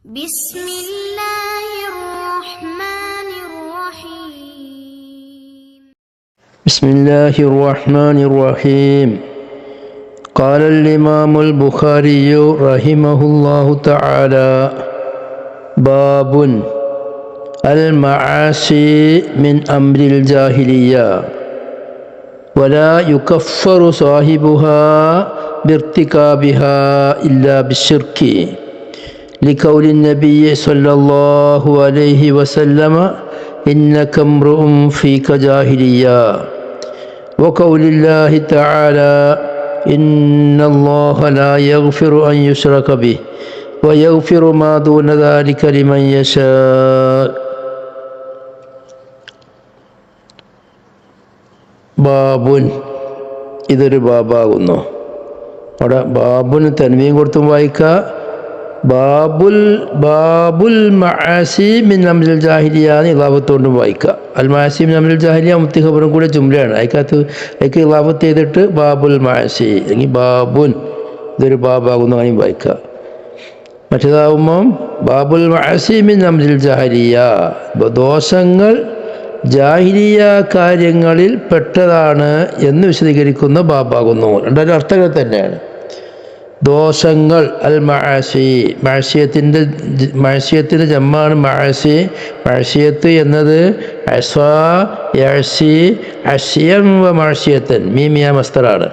بسم الله الرحمن الرحيم بسم الله الرحمن الرحيم قال الإمام البخاري رحمه الله تعالى باب المعاصي من أمر الجاهلية ولا يكفر صاحبها بارتكابها إلا بالشرك لقول النبي صلى الله عليه وسلم إنك امرؤ فيك جاهلية وقول الله تعالى إن الله لا يغفر أن يشرك به ويغفر ما دون ذلك لمن يشاء ബാബുൻ ഇതൊരു ബാബാകുന്നു. അവിടെ ബാബുന് തൻവീൻ കൊടുത്തും വായിക്കുക. ബാബുൽ മആസി മിൻ അംരിൽ ജാഹിലിയ ഇളാവത്തുകൊണ്ടും വായിക്കുക. അൽ മആസി മിൻ അംരിൽ ജാഹിലിയ മുത്തി ഖബറും കൂടെ ജുംലയാണ്. അതിക്ക് ഇളാവത്ത് ചെയ്തിട്ട് ബാബുൽ മആസി അല്ലെങ്കിൽ ബാബുൻ ഇതൊരു ബാബാകുന്നു അങ്ങനെ വായിക്കുക. മറ്റേതാവുമ്പം ബാബുൽ മആസി മിൻ അംരിൽ ജാഹിലിയ ദോഷങ്ങൾ ജാഹിലിയ കാര്യങ്ങളിൽ പെട്ടതാണ് എന്ന് വിശദീകരിക്കുന്ന ബാബാകുന്നു. രണ്ടാലും അർത്ഥങ്ങൾ തന്നെയാണ്. ദോഷങ്ങൾ അൽ മആസി മഅസിയത്തിൻ്റെ ജമ്മാണ് മആസി. മഅസിയത്ത് എന്നത് അസ്വാ യഅസി അസിയം വ മഅസിയത്തൻ മീമിയ മസ്തറാണ്.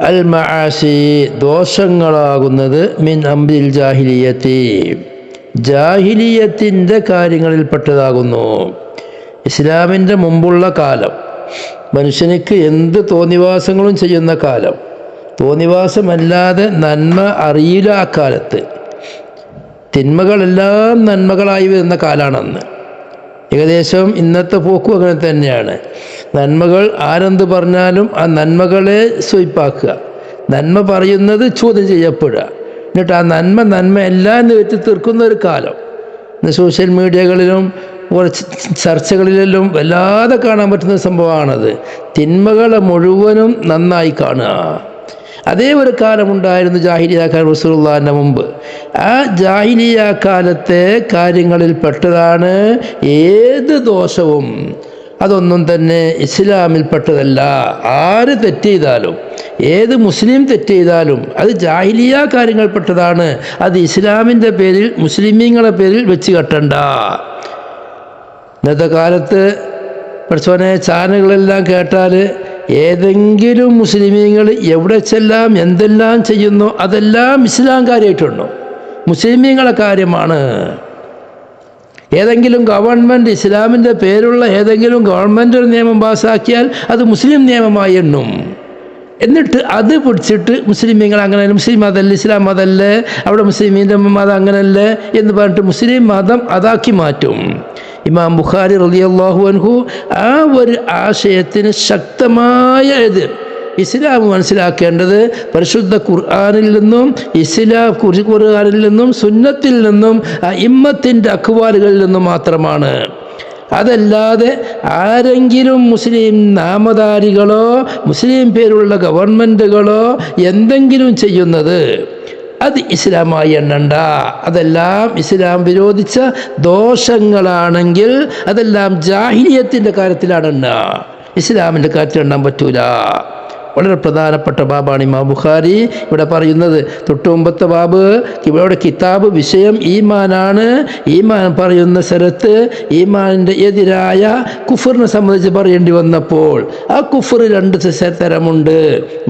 അൽ മആസി ദോഷങ്ങളാകുന്നത് മിൻ അംരിൽ ജാഹിലിയത്തി ജാഹിലിയത്തിൻ്റെ കാര്യങ്ങളിൽപ്പെട്ടതാകുന്നു. ഇസ്ലാമിൻ്റെ മുമ്പുള്ള കാലം, മനുഷ്യനിക്ക് എന്ത് തോന്നിവാസങ്ങളും ചെയ്യുന്ന കാലം, തോന്നിവാസമല്ലാതെ നന്മ അറിയില്ല. ആ കാലത്ത് തിന്മകളെല്ലാം നന്മകളായി വരുന്ന കാലമാണെന്ന്. ഏകദേശം ഇന്നത്തെ പോക്കും അങ്ങനെ തന്നെയാണ്. നന്മകൾ ആരെന്ത് പറഞ്ഞാലും ആ നന്മകളെ സ്വീപ്പാക്കുക, നന്മ പറയുന്നത് ചോദ്യം ചെയ്യപ്പെടുക, എന്നിട്ട് ആ നന്മ എല്ലാം എന്ന് വെച്ച് തീർക്കുന്ന ഒരു കാലം. ഇന്ന് സോഷ്യൽ മീഡിയകളിലും കുറച്ച് ചർച്ചകളിലെല്ലാം വല്ലാതെ കാണാൻ പറ്റുന്ന സംഭവമാണത്. തിന്മകളെ മുഴുവനും നന്നായി കാണുക. അതേ ഒരു കാലമുണ്ടായിരുന്നു ജാഹിലിയ കാലം റസൂലുള്ളാഹിന്റെ മുമ്പ്. ആ ജാഹിലിയ കാലത്തെ കാര്യങ്ങളിൽ പെട്ടതാണ് ഏത് ദോഷവും. അതൊന്നും തന്നെ ഇസ്ലാമിൽപ്പെട്ടതല്ല. ആര് തെറ്റ് ചെയ്താലും, ഏത് മുസ്ലിം തെറ്റ് ചെയ്താലും അത് ജാഹിലിയ കാര്യങ്ങൾപ്പെട്ടതാണ്. അത് ഇസ്ലാമിൻ്റെ പേരിൽ, മുസ്ലിമീങ്ങളുടെ പേരിൽ വെച്ച് കെട്ടണ്ട. ഇന്നത്തെ കാലത്ത് പഠിച്ചോനെ ചാനലുകളെല്ലാം കേട്ടാൽ ഏതെങ്കിലും മുസ്ലിമീങ്ങൾ എവിടെ ചെല്ലാം എന്തെല്ലാം ചെയ്യുന്നു അതെല്ലാം ഇസ്ലാം കാര്യമായിട്ടുണ്ടോ, മുസ്ലിമീങ്ങളെ കാര്യമാണ്. ഏതെങ്കിലും ഗവൺമെൻറ് ഇസ്ലാമിൻ്റെ പേരുള്ള ഏതെങ്കിലും ഗവൺമെൻറ് ഒരു നിയമം പാസ്സാക്കിയാൽ അത് മുസ്ലിം നിയമമായി എണ്ണും. എന്നിട്ട് അത് പിടിച്ചിട്ട് മുസ്ലിമീങ്ങൾ അങ്ങനെ, മുസ്ലിം മതമല്ല, ഇസ്ലാം മതമല്ലേ, അവിടെ മുസ്ലിമീൻ്റെ മതം അങ്ങനല്ലേ എന്ന് പറഞ്ഞിട്ട് മുസ്ലിം മതം അതാക്കി മാറ്റും. ഇമാം ബുഖാരി റളിയല്ലാഹു അൻഹു ആ ഒരു ആശയത്തിന് ശക്തമായ എതിർ. ഇസ്ലാം മനസ്സിലാക്കേണ്ടത് പരിശുദ്ധ ഖുർആനിൽ നിന്നും, ഖുർആനിൽ നിന്നും, സുന്നത്തിൽ നിന്നും, ഇമ്മത്തിൻ്റെ അഖ്വാലുകളിൽ നിന്നും മാത്രമാണ്. അതല്ലാതെ ആരെങ്കിലും മുസ്ലിം നാമധാരികളോ മുസ്ലിം പേരുള്ള ഗവൺമെൻറ്റുകളോ എന്തെങ്കിലും ചെയ്യുന്നത് അത് ഇസ്ലാമായി എണ്ണണ്ട. അതെല്ലാം ഇസ്ലാം വിരോധിച്ച ദോഷങ്ങളാണെങ്കിൽ അതെല്ലാം ജാഹിലിയത്തിൻ്റെ കാര്യത്തിലാണ് എണ്ണുക, ഇസ്ലാമിൻ്റെ കാര്യത്തിൽ എണ്ണാൻ പറ്റൂല. വളരെ പ്രധാനപ്പെട്ട ബാബാണ് ഇമാം ബുഖാരി ഇവിടെ പറയുന്നത്. തൊട്ട് മുമ്പത്തെ ബാബ് ഇവിടെ കിതാബ് വിഷയം ഈമാനാണ്. ഈമാൻ പറയുന്ന സ്ഥലത്ത് ഈമാനിൻ്റെ എതിരായ കുഫറിനെ സംബന്ധിച്ച് പറയേണ്ടി വന്നപ്പോൾ ആ കുഫർ രണ്ട് തരമുണ്ട്.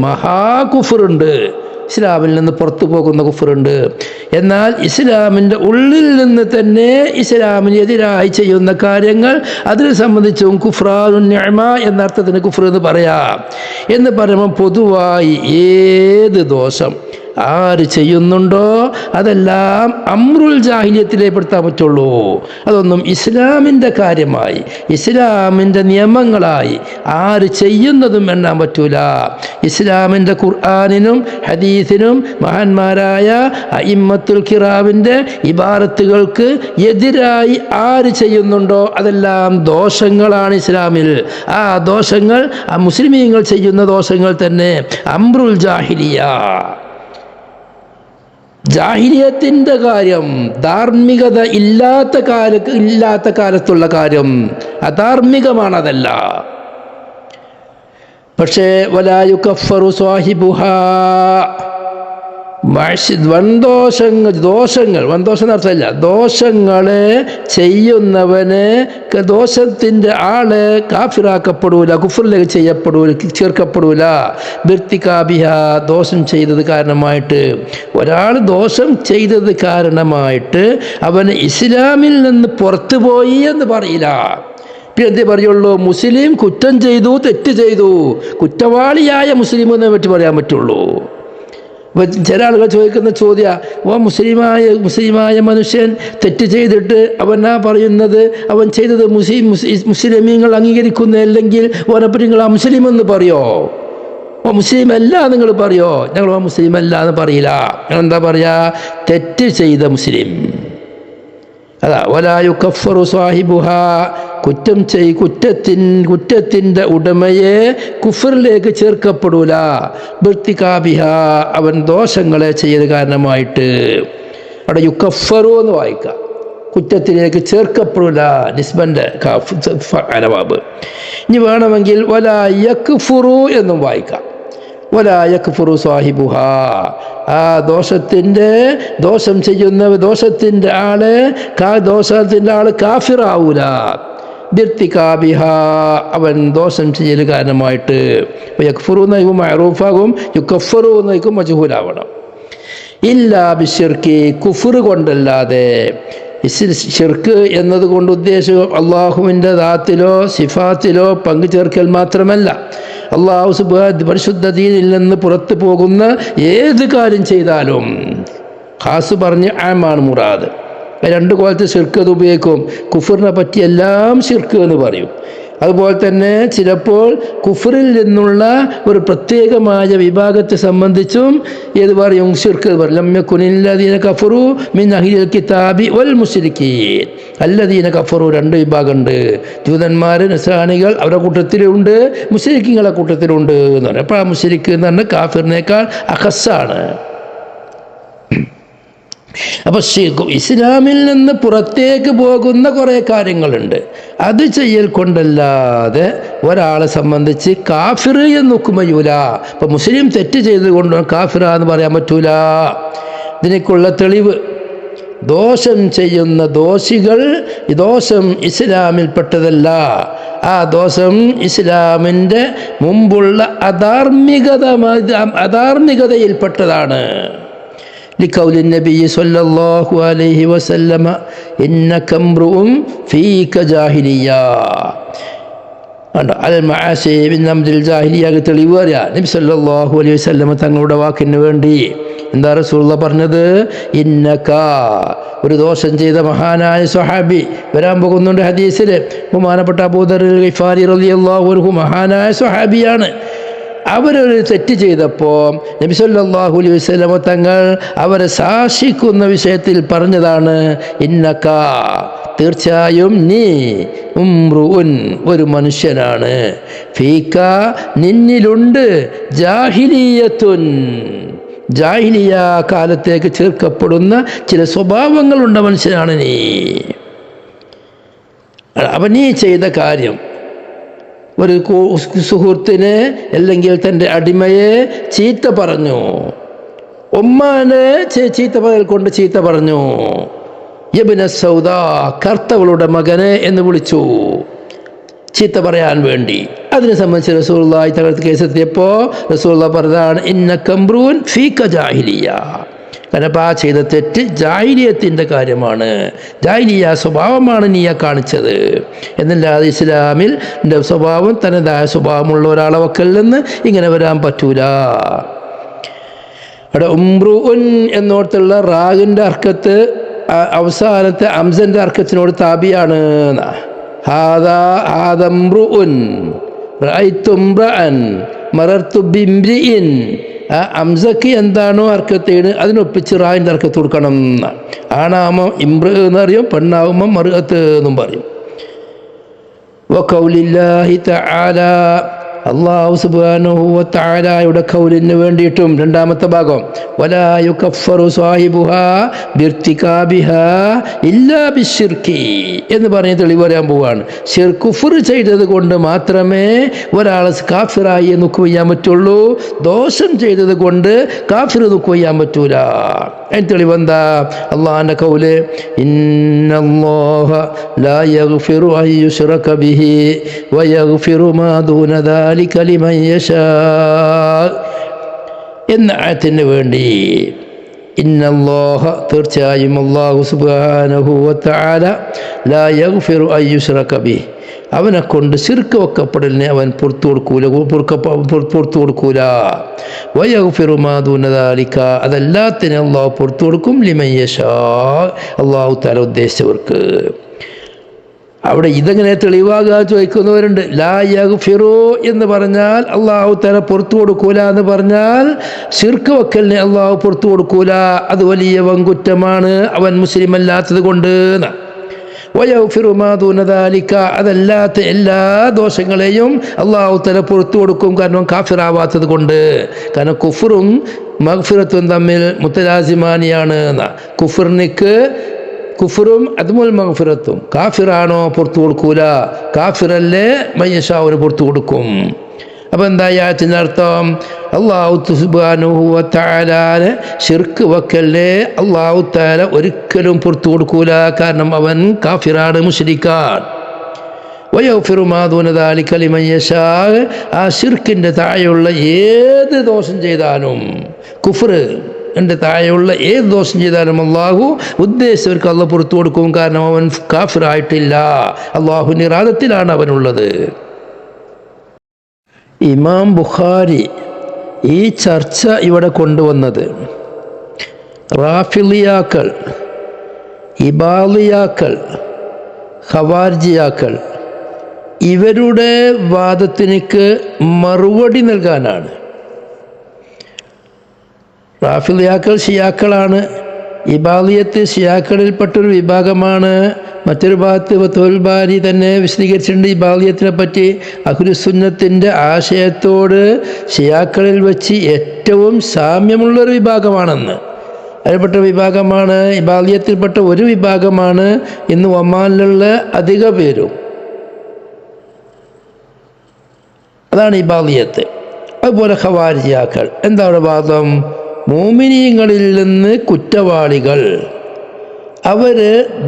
മഹാകുഫറുണ്ട്, ഇസ്ലാമിൽ നിന്ന് പുറത്തു പോകുന്ന കുഫറുണ്ട്. എന്നാൽ ഇസ്ലാമിൻ്റെ ഉള്ളിൽ നിന്ന് തന്നെ ഇസ്ലാമിന് എതിരായി ചെയ്യുന്ന കാര്യങ്ങൾ അതിനെ സംബന്ധിച്ചും കുഫ്റാനുൻ നിഅമ എന്ന അർത്ഥത്തിന് കുഫർ എന്ന് പറയാം. എന്ന് പറയുമ്പോൾ പൊതുവായി ഏത് ദോഷം ആര് ചെയ്യുന്നുണ്ടോ അതെല്ലാം അമ്രുൽ ജാഹിലിയത്തിലേ പെടുത്താൻ പറ്റുള്ളൂ. അതൊന്നും ഇസ്ലാമിൻ്റെ കാര്യമായി, ഇസ്ലാമിൻ്റെ നിയമങ്ങളായി ആര് ചെയ്യുന്നതും എണ്ണാൻ പറ്റൂല. ഇസ്ലാമിൻ്റെ ഖുർആനിനും ഹദീസിനും മഹാന്മാരായ അഇമ്മത്തുൽ കിറാമിൻ്റെ ഇബാറത്തുകൾക്ക് എതിരായി ആര് ചെയ്യുന്നുണ്ടോ അതെല്ലാം ദോഷങ്ങളാണ് ഇസ്ലാമിൽ. ആ ദോഷങ്ങൾ ആ മുസ്ലിമീങ്ങൾ ചെയ്യുന്ന ദോഷങ്ങൾ തന്നെ അമ്രുൽ ജാഹിലിയ. ജാഹിലിയത്തിൻ്റെ കാര്യം, ധാർമ്മികത ഇല്ലാത്ത കാലത്തുള്ള കാര്യം അധാർമികമാണതല്ല. പക്ഷേ വലാ യുകഫറു സ്വാഹിബുഹാ, ദോഷങ്ങൾ എന്നർത്ഥമില്ല, ദോഷങ്ങളെ ചെയ്യുന്നവന്, ദോഷത്തിൻ്റെ ആള് കാഫിറാക്കപ്പെടൂല, കുഫറിലേക്ക് ചേർക്കപ്പെടൂല. ബിർത്തികാബിഹ, ദോഷം ചെയ്തത് കാരണമായിട്ട്. ഒരാൾ ദോഷം ചെയ്തത് കാരണമായിട്ട് അവന് ഇസ്ലാമിൽ നിന്ന് പുറത്തുപോയി എന്ന് പറയില്ല. പിന്നെ എന്തേ പറയുള്ളൂ? മുസ്ലിം കുറ്റം ചെയ്തു, തെറ്റ് ചെയ്തു, കുറ്റവാളിയായ മുസ്ലിം എന്നേ പറ്റി പറയാൻ പറ്റുള്ളൂ. ചില ആളുകൾ ചോദിക്കുന്ന ചോദ്യം, മുസ്ലിമായ മനുഷ്യൻ തെറ്റ് ചെയ്തിട്ട് അവനാ പറയുന്നത് അവൻ ചെയ്തത് മുസ്ലിമീങ്ങൾ അംഗീകരിക്കുന്നില്ലെങ്കിൽ ഓനെപ്പറ്റി നിങ്ങൾ ആ മുസ്ലിം എന്ന് പറയോ? മുസ്ലിം അല്ല നിങ്ങൾ പറയോ? ഞങ്ങൾ മുസ്ലിം അല്ല എന്ന് പറയില്ല. ഞങ്ങളെന്താ പറയാ? തെറ്റ് ചെയ്ത മുസ്ലിം. അതാ വലാ യുകഫറു സ്വാഹിബുഹാ, കുറ്റത്തിൻ്റെ ഉടമയെ കുഫറിലേക്ക് ചേർക്കപ്പെടൂല. ബിർത്തികാബിഹ, അവൻ ദോഷങ്ങളെ ചെയ്ത കാരണമായിട്ട്. അവിടെ യുകഫറു എന്ന് വായിക്കാം, കുറ്റത്തിലേക്ക് ചേർക്കപ്പെടൂല, നിസ്ബന്റെ അനവാബ്. ഇനി വേണമെങ്കിൽ വലാ യക്ഫുറു എന്നും വായിക്കാം. വലാ യക്ഫുറു സ്വാഹിബുഹാ, ആ ദോഷം ചെയ്യുന്ന ദോഷത്തിൻ്റെ ആള് കാഫിറാവൂല. ബിർത്തികാബിഹ, അവൻ ദോഷം ചെയ്യൽ കാരണമായിട്ട്. യക്ഫുറു എന്നതിക്കും മഅറൂഫാകും, യുകഫറു എന്നതിക്കും മജ്ഹൂലാവണം. ഇല്ലാ ബിശ്ശിർക്കി, കുഫ്ർ കൊണ്ടല്ലാതെ. ശിർക്ക് എന്നതുകൊണ്ട് ഉദ്ദേശം അള്ളാഹുവിൻ്റെ ദാത്തിലോ സിഫാത്തിലോ പങ്കു ചേർക്കൽ മാത്രമല്ല, അള്ളാഹു സുബ്ഹാനഹു പരിശുദ്ധ ദീനിൽ നിന്ന് പുറത്തു പോകുന്ന ഏത് കാര്യം ചെയ്താലും. ഖാസ് പറഞ്ഞ് ആമാണ് മുറാദ്. രണ്ട് കോലത്ത് ശിർക്ക് അത് ഉപയോഗിക്കും. കുഫറിനെ പറ്റി എല്ലാം ശിർക്ക് എന്ന് പറയും. അതുപോലെ തന്നെ ചിലപ്പോൾ കുഫറിൽ നിന്നുള്ള ഒരു പ്രത്യേകമായ വിഭാഗത്തെ സംബന്ധിച്ചും ഏത് പറയും? ശിർക്ക് പറയും. ലം യകുനില്ലദീന കഫറു മിൻ അഹ്ലിൽ കിതാബി വൽ മുശ്രിക്കീൻ. അല്ലദീന കഫറു, രണ്ട് വിഭാഗമുണ്ട്. ജൂതന്മാർ, നസ്രാനികൾ അവരുടെ കൂട്ടത്തിലുണ്ട്, മുശ്രിക്കുകളെ കൂട്ടത്തിലുണ്ട് എന്ന് പറയും. അപ്പോൾ ആ മുശ്രിക്ക് എന്ന് പറഞ്ഞാൽ കാഫിറിനേക്കാൾ അഖസ്സാണ്. അപ്പോൾ ഇസ്ലാമിൽ നിന്ന് പുറത്തേക്ക് പോകുന്ന കുറേ കാര്യങ്ങളുണ്ട്. അത് ചെയ്യൽ കൊണ്ടല്ലാതെ ഒരാളെ സംബന്ധിച്ച് കാഫിർ എന്ന് നോക്കുമയൂല. ഇപ്പം മുസ്ലിം തെറ്റ് ചെയ്തത് കൊണ്ട് കാഫിറ എന്ന് പറയാൻ പറ്റൂല. ഇതിനേക്കുള്ള തെളിവ്, ദോഷം ചെയ്യുന്ന ദോഷികൾ, ഈ ദോഷം ഇസ്ലാമിൽപ്പെട്ടതല്ല. ആ ദോഷം ഇസ്ലാമിൻ്റെ മുമ്പുള്ള അധാർമികതയിൽപ്പെട്ടതാണ്. لقول النبي صلى الله عليه وسلم إنك امرؤ فيك جاهلية അൽ മആസി ബിൻ അംദിൽ ജാഹിലിയ തെളിവ് പറയാ. നബി സല്ലല്ലാഹു അലൈഹി വസല്ലം തങ്ങളുടെ വാക്കിന് വേണ്ടി എന്താ റസൂലുള്ളാഹി പറഞ്ഞത്? ഇന്നക, ഒരു ദോഷം ചെയ്ത മഹാനായ സ്വഹാബി വരാൻ പോകുന്നുണ്ട് ഹദീസിൽ. ബഹുമാനപ്പെട്ട അബൂദർ ഗിഫാരി റളിയല്ലാഹു അൻഹു മഹാനായ സ്വഹാബിയാണ്. അവരൊരു തെറ്റ് ചെയ്തപ്പോൾ നബി സല്ലല്ലാഹു അലൈഹി വസല്ലം തങ്ങൾ അവരെ ശാസിക്കുന്ന വിഷയത്തിൽ പറഞ്ഞതാണ്, ഇന്നക, തീർച്ചയായും നീ ഉംറുഉൻ, ഒരു മനുഷ്യനാണ്, ഫീക, നിന്നിലുണ്ട്, ജാഹിലിയത്തുൻ, ജാഹിലിയ കാലത്തേക്ക് ചേർക്കപ്പെടുന്ന ചില സ്വഭാവങ്ങളുണ്ട മനുഷ്യനാണ് നീ. അവൻ നീ ചെയ്ത കാര്യം, ഒരു സുഹൃത്തിനെ അല്ലെങ്കിൽ തൻ്റെ അടിമയെ ചീത്ത പറഞ്ഞു, ഉമ്മാനെ ചീത്ത പറയൽ കൊണ്ട് ചീത്ത പറഞ്ഞു, യബ്ന സൗദാ, കർത്തവളുടെ മകനെ എന്ന് വിളിച്ചു ചീത്ത പറയാൻ വേണ്ടി. അതിനെ സംബന്ധിച്ച് റസൂലുള്ളാഹി തങ്ങളുടെ കേസെത്തിയപ്പോൾ റസൂലുള്ളാഹി പറഞ്ഞതാണ്, ഇന്നക ഇംറൂൻ ഫീക ജാഹിലിയ. കാരണം ആ ചെയ്ത തെറ്റ് ജാഹിലിയത്തിൻ്റെ കാര്യമാണ്, ജാഹിലിയ സ്വഭാവമാണ് നീ കാണിച്ചത് എന്നല്ലാതെ ഇസ്ലാമിൽ സ്വഭാവം, തനതായ സ്വഭാവമുള്ള ഒരാളെ വക്കൽ നിന്ന് ഇങ്ങനെ വരാൻ പറ്റൂല. അവിടെ ഉംറുഉൻ എന്നോടത്തുള്ള റാഗിൻ്റെ അർക്കത്ത് അവസാനത്തെ അംസൻ്റെ അർക്കത്തിനോട് താബിയാണ്. ഹാദാ ഹാദംറുഉൻ റഅയ്തു ഇംറഅൻ മറർതു ബിംറിഇൻ. ആ അംസക്ക് എന്താണോ അർക്കത്തേണ് അതിനൊപ്പിച്ച് റായിൻ്റെ അർക്കത്ത് കൊടുക്കണം. ആണാമോ ഇംറ എന്ന് പറയും, പെണ്ണാവുമ്പം മറുഅത്ത് എന്നും പറയും. വഖൗലില്ലാഹി തആല, അല്ലാഹു സുബ്ഹാനഹു വ തആലയുടെ ഖൗലിന് വേണ്ടിയിട്ടും രണ്ടാമത്തെ ഭാഗം വലാ യുകഫറു സാഹിബുഹാ ബിർതികാബിഹാ ഇല്ലാ ബിശ്ശിർക്കി എന്ന് പറഞ്ഞ് തെളിവ് പറയാൻ പോവുകയാണ്. കുഫർ ചെയ്തത് കൊണ്ട് മാത്രമേ ഒരാൾ കാഫിറായി നുക്ക് ചെയ്യാൻ പറ്റുള്ളൂ. ദോഷം ചെയ്തത് കൊണ്ട് കാഫിർ നുക്ക് ചെയ്യാൻ പറ്റൂല. അതിന് തെളിവെന്താ? അള്ളാഹിൻ്റെ ഖൗല് ഇന്നല്ലാഹ ലാ യഗ്ഫിറു അൻ യുശ്റക ബിഹി വയഗ്ഫിറു മാ ദൂന ദാലിക ലിമൻ യശാ എന്ന ആയത്തിന് വേണ്ടി ഇന്നല്ലാഹ തീർച്ചയായും അല്ലാഹു സുബ്ഹാനഹു വ തആല ലാ യഗ്ഫിറു അൻ യുശ്റക ബിഹി അവനെ കൊണ്ട് ശിർക്ക് വെക്കപ്പെടലിനെ അവൻ പുറത്തു കൊടുക്കൂല. വയഗ്ഫിറു മാ ദൂന ദാലിക അതല്ലാത്തിനെ അല്ലാഹു പുറത്തു കൊടുക്കും ലിമൻ യശാ അല്ലാഹു തആല ഉദ്ദേശിച്ചവർക്ക്. അവിടെ ഇതെങ്ങനെ തെളിവാകാൻ ചോദിക്കുന്നവരുണ്ട്. ലാ യഗ്ഫിറു എന്ന് പറഞ്ഞാൽ അല്ലാഹു തആല പുറത്തു കൊടുക്കൂല എന്ന് പറഞ്ഞാൽ ശിർക്ക് വെക്കലിനെ അല്ലാഹു പുറത്തു കൊടുക്കൂല, അത് വലിയ വൻകുറ്റമാണ് അവൻ മുസ്ലിം അല്ലാത്തത് കൊണ്ട്. വയഗ്ഫിറു മാ ദൂന ദാലിക അതല്ലാത്ത എല്ലാ ദോഷങ്ങളെയും അല്ലാഹു തആല പുറത്തു കൊടുക്കും, കാരണം കാഫിറാവാത്തത് കൊണ്ട്. കാരണം കുഫറും മഗ്ഫിറത്തും തമ്മിൽ മുത്തലാസിമാനിയാണ്. കുഫറും അതുമുൽ മഗ്ഫിറത്തും. കാഫിറാണോ പുറത്തു കൊടുക്കൂല, കാഫിറല്ലേ മയ്യശാവിന് പുറത്തു കൊടുക്കും. അപ്പം എന്താ ആയത്തിൻ്റെ അർത്ഥം? അല്ലാഹു സുബ്ഹാനഹു വ തആല ശിർക്ക് വക്കലിനെ അല്ലാഹു തആല ഒരിക്കലും പുറത്തു കൊടുക്കൂല, കാരണം അവൻ കാഫിറാണ്, മുശ്രിക്കാണ്. വയഗ്ഫിറു മാ ദൂന ദാലിക ലിമൻ യശാ ആ ശിർക്കിൻ്റെ താഴെയുള്ള ഏത് ദോഷം ചെയ്താലും, കുഫ്റിൻ്റെ താഴെയുള്ള ഏത് ദോഷം ചെയ്താലും അല്ലാഹു ഉദ്ദേശിച്ചവർക്ക് അല്ലാഹു പുറത്തു കൊടുക്കും, കാരണം അവൻ കാഫിറായിട്ടില്ല, അല്ലാഹുവിൻ്റെ ഇറാദത്തിലാണ് അവനുള്ളത്. ഇമാം ബുഖാരി ഈ ചർച്ച ഇവിടെ കൊണ്ടുവന്നത് റാഫിളിയാക്കൾ, ഇബാദിയാക്കൾ, ഖവാരിജിയാക്കൾ ഇവരുടെ വാദത്തിനക്ക് മറുപടി നൽകാനാണ്. റാഫിളിയാക്കൾ ഷിയാക്കളാണ്, ഇബാദിയത്ത് ഷിയാക്കളിൽപ്പെട്ടൊരു വിഭാഗമാണ്. മറ്റൊരു ഭാഗത്ത് ഫത്ഹുൽ ബാരി തന്നെ വിശദീകരിച്ചിട്ടുണ്ട് ഇബാദിയത്തിനെ പറ്റി. അഹ്ലുസുന്നത്തിൻ്റെ ആശയത്തോട് ഷിയാക്കളിൽ വെച്ച് ഏറ്റവും സാമ്യമുള്ളൊരു വിഭാഗമാണെന്ന്. അതിൽപ്പെട്ട വിഭാഗമാണ് ഇബാദിയത്തിൽപ്പെട്ട ഒരു വിഭാഗമാണ് ഇന്ന് ഒമാനിലുള്ള അധിക പേരും. അതാണ് ഇബാദിയത്ത്. അതുപോലെ ഖവാരിജിയാക്കൾ എന്താ അവരുടെ വാദം? മുഅ്മിനീങ്ങളിൽ നിന്ന് കുറ്റവാളികൾ, അവർ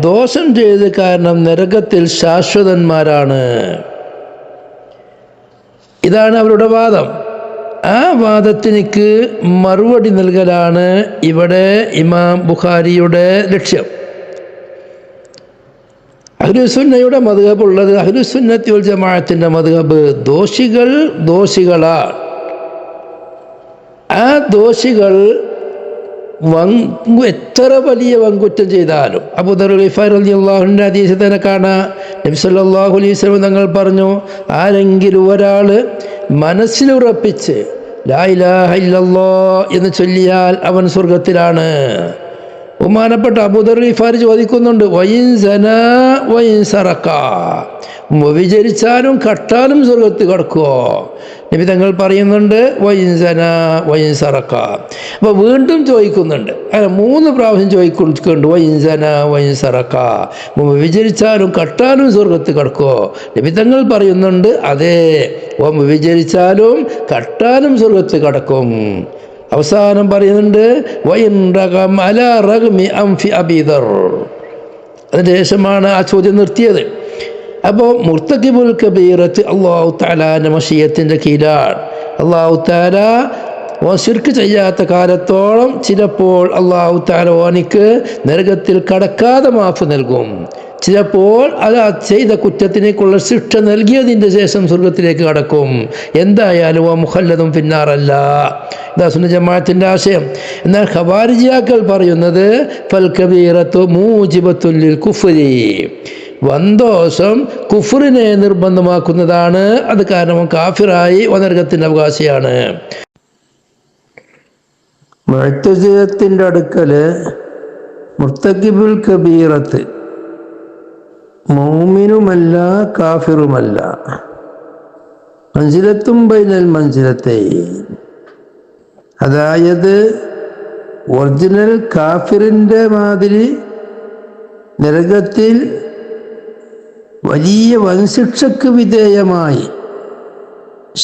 ദോഷം ചെയ്ത് കാരണം നരകത്തിൽ ശാശ്വതന്മാരാണ്. ഇതാണ് അവരുടെ വാദം. ആ വാദത്തിനക്ക് മറുപടി നൽകലാണ് ഇവിടെ ഇമാം ബുഖാരിയുടെ ലക്ഷ്യം. അഹ്ലുസുന്നയുടെ മദ്ഹബ് ഉള്ളത്, അഹ്ലുസുന്നത്തി വൽ ജമാഅത്തിൻ്റെ മദ്ഹബ് ദോഷികളാണ്. ആ ദോഷികൾ എത്ര വലിയ വൻകുറ്റം ചെയ്താലും, അബൂദർ ഗിഫാരി റളിയല്ലാഹു അൻഹു ഹദീസിൽ തന്നെ കാണാം, നബി സല്ലല്ലാഹു അലൈഹി വസല്ലം തങ്ങൾ പറഞ്ഞു, ആരെങ്കിലും ഒരാൾ മനസ്സിലുറപ്പിച്ച് ലാ ഇലാഹ ഇല്ലല്ലാഹ് എന്ന് ചൊല്ലിയാൽ അവൻ സ്വർഗത്തിലാണ്. ബഹുമാനപ്പെട്ട അബൂദർ ഗിഫാരി ചോദിക്കുന്നുണ്ട്, വയിൻ സനാ വയിൻ സറഖ, വ്യഭിചരിച്ചാലും കട്ടാലും സ്വർഗത്തിൽ കടക്കുമോ? നബി തങ്ങൾ പറയുന്നുണ്ട് വയിൻ സനാ വയിൻ സറഖ. അപ്പോൾ വീണ്ടും ചോദിക്കുന്നുണ്ട്, അങ്ങനെ 3 പ്രാവശ്യം ചോദിക്കുന്നുണ്ട്, വയിൻ സനാ വയിൻ സറഖ, വ്യഭിചരിച്ചാലും കട്ടാലും സ്വർഗത്തിൽ കടക്കുമോ? നബി തങ്ങൾ പറയുന്നുണ്ട് അതെ, വ്യഭിചരിച്ചാലും കട്ടാലും സ്വർഗത്തിൽ കടക്കും. അവസാനം പറയുന്നുണ്ട് വയിൻ റഗം അലാ റഗ്മി അൻഫി അബീ ദർ. അതിന് ശേഷമാണ് ആ ചോദ്യം നിർത്തിയത്. അപ്പോൾ മുർത്തഖിബുൽ കബീറത്ത് അല്ലാഹു തആലാന്റെ മശിയത്തിൻ്റെ കീഴിലാണ്. അല്ലാഹു തആല ശിർക്ക് ചെയ്യാത്ത കാലത്തോളം ചിലപ്പോൾ അല്ലാഹു തആല ഓനിക്ക് നരകത്തിൽ കടക്കാതെ മാഫ് നൽകും. ചിലപ്പോൾ അത് ചെയ്ത കുറ്റത്തിനേക്കുള്ള ശിക്ഷ നൽകിയതിൻ്റെ ശേഷം സ്വർഗത്തിലേക്ക് കടക്കും. എന്തായാലും മുഖല്ലതും പിന്നാറല്ല. ഇതാ സുന്ന ജമാഅത്തിൻ്റെ ആശയം. എന്നാൽ ഖവാരിജിയാക്കൾ പറയുന്നത് ഫൽ കബീറത്തു മൂജിബത്തുൽ ലിൽ കുഫ്രി, വൻദോഷം കുഫറിനെ നിർബന്ധമാക്കുന്നതാണ്. അത് കാരണം കാഫിറായി നരകത്തിൻ്റെ അവകാശിയാണ്. മുഅ്തസിലത്തിൻ്റെ അടുക്കൽ മുർത്തഖിബുൽ കബീറത്ത് മുഅ്മിനുമല്ല കാഫിറുമല്ല. മൻസിലത്തും ബൈനൽ മൻസിലത്തൈൻ, അതായത് ഒറിജിനൽ കാഫിറിൻ്റെ മാതിരി നരകത്തിൽ വലിയ വൻശിക്ഷക്ക് വിധേയമായി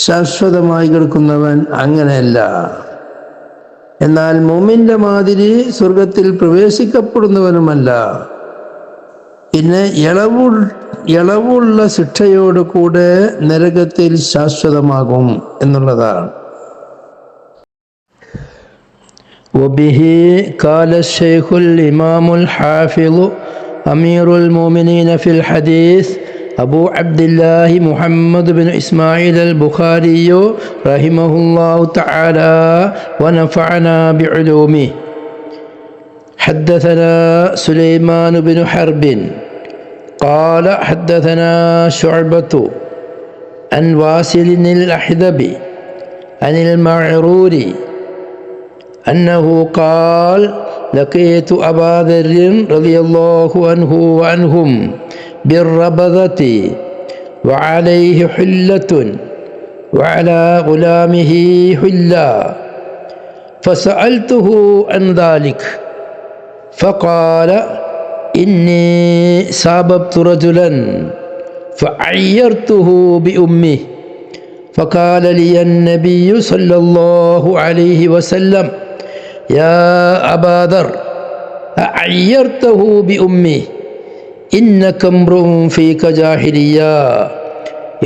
ശാശ്വതമായി കിടക്കുന്നവൻ അങ്ങനെയല്ല. എന്നാൽ മുഅ്മിന്റെ മാതിരി സ്വർഗത്തിൽ പ്രവേശിക്കപ്പെടുന്നവനുമല്ല. പിന്നെ ഇളവുള്ള ശിക്ഷയോട് കൂടെ നരകത്തിൽ ശാശ്വതമാകും എന്നുള്ളതാണ്. وبه قال الشيخ الإمام الحافظ أمير المؤمنين في الحديث أبو عبد الله محمد بن إسماعيل البخاري رحمه الله تعالى ونفعنا بعلومه. حدثنا سليمان بن حرب قال حدثنا شعبة عن واصل الأحدب عن المعرور أنه قال لقيت أبا ذر رضي الله عنه وعنهم بالربذة وعليه حلة وعلى غلامه حلة فسألته عن ذلك فقال إني ساببت رجلا فعيرته بأمه فقال لي النبي صلى الله عليه وسلم يا أبا ذر أعيرته بأمه إنك امرؤ فيك جاهلية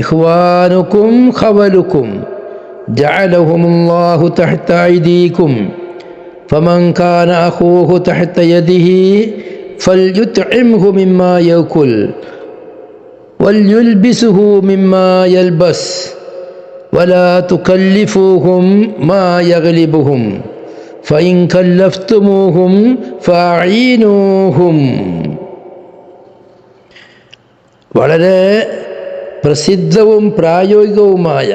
إخوانكم خولكم جعلهم الله تحت أيديكم فمن كان أخوه تحت يده فليطعمه مما يأكل وليلبسه مما يلبس ولا تكلفوهم ما يغلبهم فإن كلفتموهم فأعينوهم. വളരെ പ്രസിദ്ധവും പ്രായോഗികവുമായ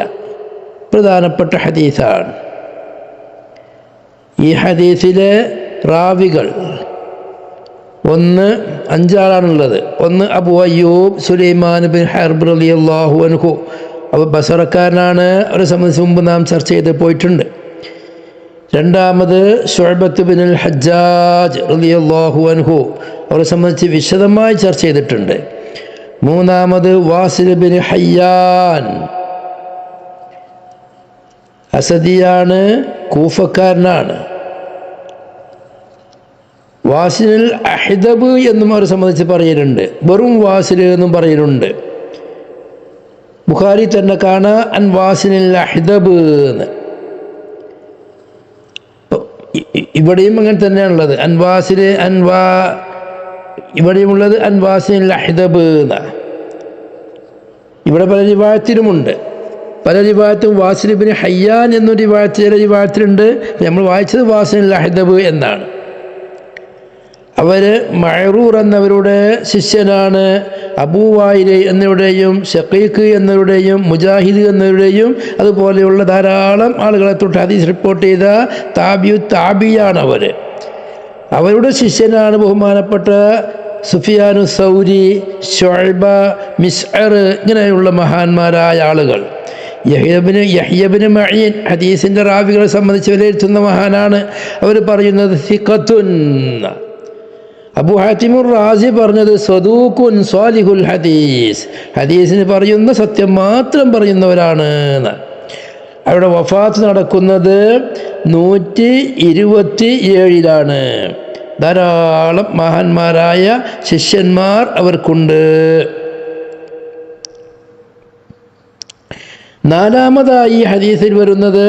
പ്രധാനപ്പെട്ട ഹദീസാണ്. ഈ ഹദീസിലെ റാവികൾ അഞ്ചാളാണുള്ളത്. ഒന്ന് അബൂ അയ്യൂബ് സുലൈമാൻ ബിൻ ഹർബ് റളിയല്ലാഹു അൻഹു, ബസറക്കാരനാണ്. അവരെ സംബന്ധിച്ച് മുമ്പ് നാം ചർച്ച ചെയ്ത് പോയിട്ടുണ്ട്. രണ്ടാമത് ശുഅബത്ത് ബിനുൽ ഹജ്ജാജ് റളിയല്ലാഹു അൻഹു, അവരെ സംബന്ധിച്ച് വിശദമായി ചർച്ച ചെയ്തിട്ടുണ്ട്. മൂന്നാമത് വാസിൽ ബിൻ ഹയ്യാൻ, അസദിയാണ്, കൂഫക്കാരനാണ്. വാസിൽ അഹ്ദബ് എന്നും അവരെ സംബന്ധിച്ച് പറയുന്നുണ്ട്, വെറും വാസിൽ എന്നും പറയുന്നുണ്ട്. ബുഖാരി തന്നെ കാണാം അൻ വാസിൽ അഹ്ദബ് എന്ന്. ഇവിടെയും അങ്ങനെ തന്നെയാണുള്ളത്. ഇവിടെയും ഉള്ളത് അൻവാസിൽ അഹ്ദബ് എന്നാണ്. ഇവിടെ പല റിവായത്തിലുമുണ്ട്. പല റിവായത്തും വാസിൽ ബിൻ ഹയ്യാൻ എന്നൊരു റിവായത്ത് ചില റിവായത്തിലുണ്ട്. നമ്മൾ വായിച്ചത് വാസിൽ അഹ്ദബ് എന്നാണ്. അവർ മഅറൂർ എന്നവരുടെ ശിഷ്യനാണ്. അബൂ വായിൽ എന്നിവരുടെയും ഷഖീഖ് എന്നവരുടെയും മുജാഹിദ് എന്നവരുടെയും അതുപോലെയുള്ള ധാരാളം ആളുകളെ തൊട്ട് ഹദീസ് റിപ്പോർട്ട് ചെയ്ത താബിയാണ് അവർ. അവരുടെ ശിഷ്യനാണ് ബഹുമാനപ്പെട്ട സുഫിയാനു സൗരി, ശുഅബ, മിസ്അർ, ഇങ്ങനെയുള്ള മഹാന്മാരായ ആളുകൾ. യഹ്യബ്നു മഈൻ ഹദീസിൻ്റെ റാവികളെ സംബന്ധിച്ച് വിലയിരുത്തുന്ന മഹാനാണ്. അവർ പറയുന്നത് സിഖത്തുൻ. അബൂ ഹാത്തിമുർ റാസി പറഞ്ഞത് സ്വദൂഖുൻ സ്വാലിഹുൽ ഹദീസ്, ഹദീസിന് പറയുന്ന സത്യം മാത്രം പറയുന്നവരാണ്. അവിടെ വഫാത്ത് നടക്കുന്നത് 127 ധാരാളം മഹാന്മാരായ ശിഷ്യന്മാർ അവർക്കുണ്ട്. നാലാമതായി ഹദീസിൽ വരുന്നത്